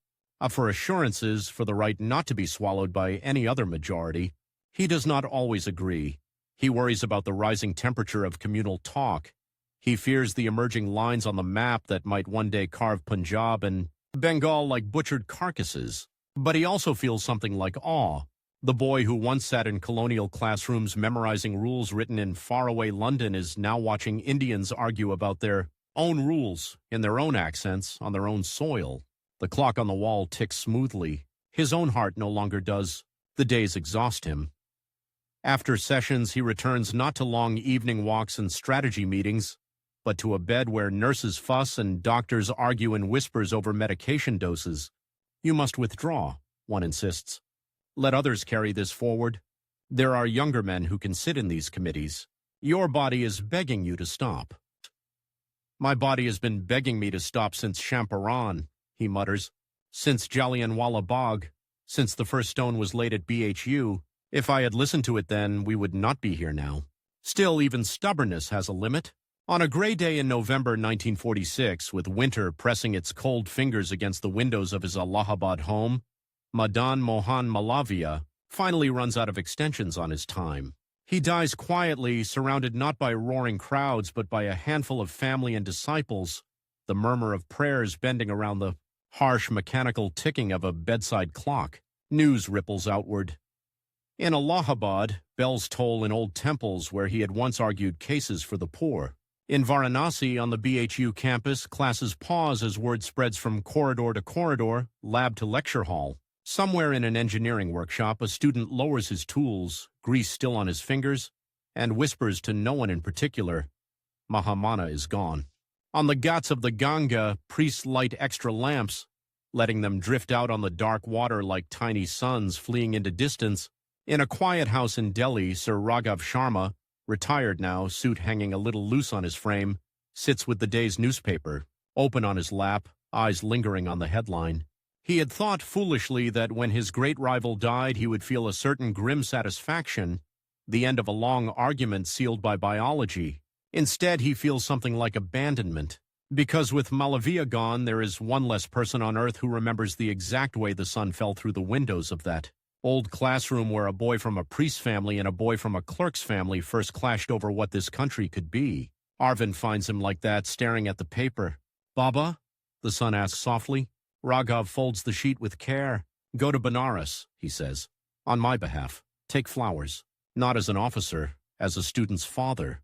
for assurances for the right not to be swallowed by any other majority. He does not always agree. He worries about the rising temperature of communal talk. He fears the emerging lines on the map that might one day carve Punjab and Bengal like butchered carcasses. But he also feels something like awe. The boy who once sat in colonial classrooms memorizing rules written in faraway London is now watching Indians argue about their own rules, in their own accents, on their own soil. The clock on the wall ticks smoothly. His own heart no longer does. The days exhaust him. After sessions, he returns not to long evening walks and strategy meetings, but to a bed where nurses fuss and doctors argue in whispers over medication doses. "You must withdraw," one insists. "Let others carry this forward. There are younger men who can sit in these committees. Your body is begging you to stop." "My body has been begging me to stop since Champaran," he mutters. "Since Jallianwala Bagh, since the first stone was laid at BHU. If I had listened to it then, we would not be here now." Still, even stubbornness has a limit. On a gray day in November 1946, with winter pressing its cold fingers against the windows of his Allahabad home, Madan Mohan Malaviya finally runs out of extensions on his time. He dies quietly, surrounded not by roaring crowds, but by a handful of family and disciples, the murmur of prayers bending around the harsh mechanical ticking of a bedside clock. News ripples outward. In Allahabad, bells toll in old temples where he had once argued cases for the poor. In Varanasi, on the BHU campus, classes pause as word spreads from corridor to corridor, lab to lecture hall. Somewhere in an engineering workshop, a student lowers his tools, grease still on his fingers, and whispers to no one in particular, Mahamana is gone. On the ghats of the Ganga, priests light extra lamps, letting them drift out on the dark water like tiny suns fleeing into distance. In a quiet house in Delhi, Sir Raghav Sharma, retired now, suit hanging a little loose on his frame, sits with the day's newspaper, open on his lap, eyes lingering on the headline. He had thought foolishly that when his great rival died, he would feel a certain grim satisfaction, the end of a long argument sealed by biology. Instead, he feels something like abandonment. Because with Malaviya gone, there is one less person on earth who remembers the exact way the sun fell through the windows of that old classroom where a boy from a priest's family and a boy from a clerk's family first clashed over what this country could be. Arvind finds him like that, staring at the paper. Baba? The son asks softly. Raghav folds the sheet with care. Go to Banaras, he says. On my behalf. Take flowers. Not as an officer, as a student's father.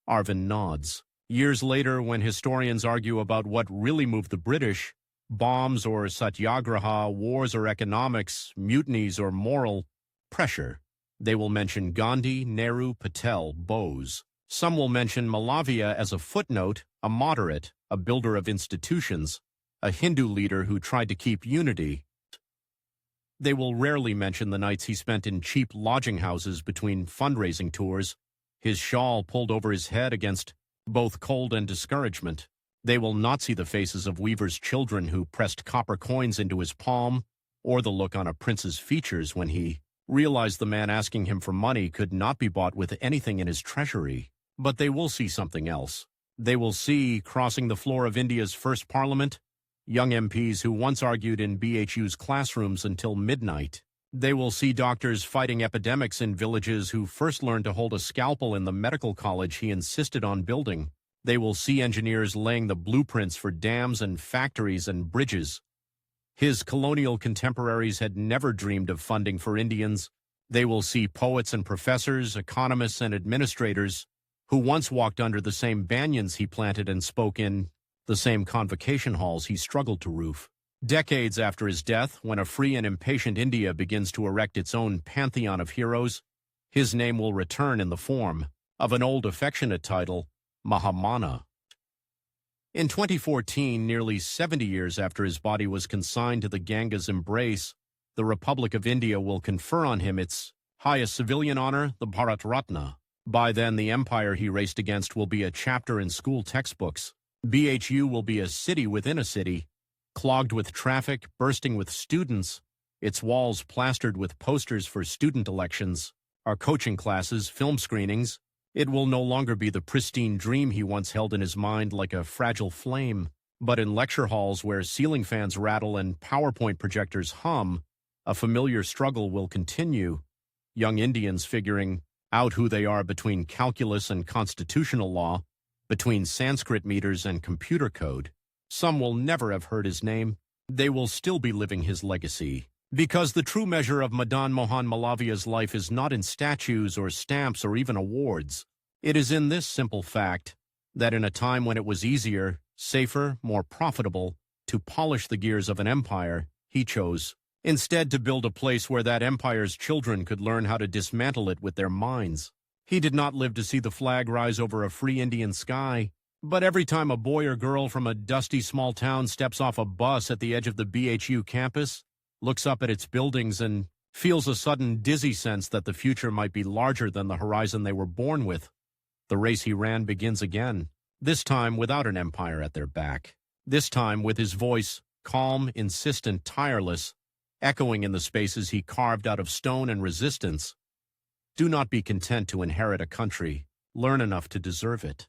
Arvind nods. Years later, when historians argue about what really moved the British, bombs or satyagraha, wars or economics, mutinies or moral pressure, they will mention Gandhi, Nehru, Patel, Bose. Some will mention Malaviya as a footnote, a moderate, a builder of institutions, a Hindu leader who tried to keep unity. They will rarely mention the nights he spent in cheap lodging houses between fundraising tours, his shawl pulled over his head against both cold and discouragement. They will not see the faces of weavers' children who pressed copper coins into his palm, or the look on a prince's features when he realized the man asking him for money could not be bought with anything in his treasury. But they will see something else. They will see, crossing the floor of India's first parliament, young MPs who once argued in BHU's classrooms until midnight. They will see doctors fighting epidemics in villages who first learned to hold a scalpel in the medical college he insisted on building. They will see engineers laying the blueprints for dams and factories and bridges. His colonial contemporaries had never dreamed of funding for Indians. They will see poets and professors, economists and administrators who once walked under the same banyans he planted and spoke in the same convocation halls he struggled to roof. Decades after his death, when a free and impatient India begins to erect its own pantheon of heroes, his name will return in the form of an old affectionate title, Mahamana. In 2014, nearly 70 years after his body was consigned to the Ganga's embrace, the Republic of India will confer on him its highest civilian honor, the Bharat Ratna. By then, the empire he raced against will be a chapter in school textbooks. BHU will be a city within a city, clogged with traffic, bursting with students, its walls plastered with posters for student elections, our coaching classes, film screenings. It will no longer be the pristine dream he once held in his mind like a fragile flame, but in lecture halls where ceiling fans rattle and PowerPoint projectors hum, a familiar struggle will continue, young Indians figuring out who they are between calculus and constitutional law, between Sanskrit meters and computer code. Some will never have heard his name. They will still be living his legacy. Because the true measure of Madan Mohan Malaviya's life is not in statues or stamps or even awards. It is in this simple fact that in a time when it was easier, safer, more profitable to polish the gears of an empire, he chose instead to build a place where that empire's children could learn how to dismantle it with their minds. He did not live to see the flag rise over a free Indian sky. But every time a boy or girl from a dusty small town steps off a bus at the edge of the BHU campus, looks up at its buildings and feels a sudden dizzy sense that the future might be larger than the horizon they were born with, the race he ran begins again, this time without an empire at their back. This time with his voice, calm, insistent, tireless, echoing in the spaces he carved out of stone and resistance. Do not be content to inherit a country. Learn enough to deserve it.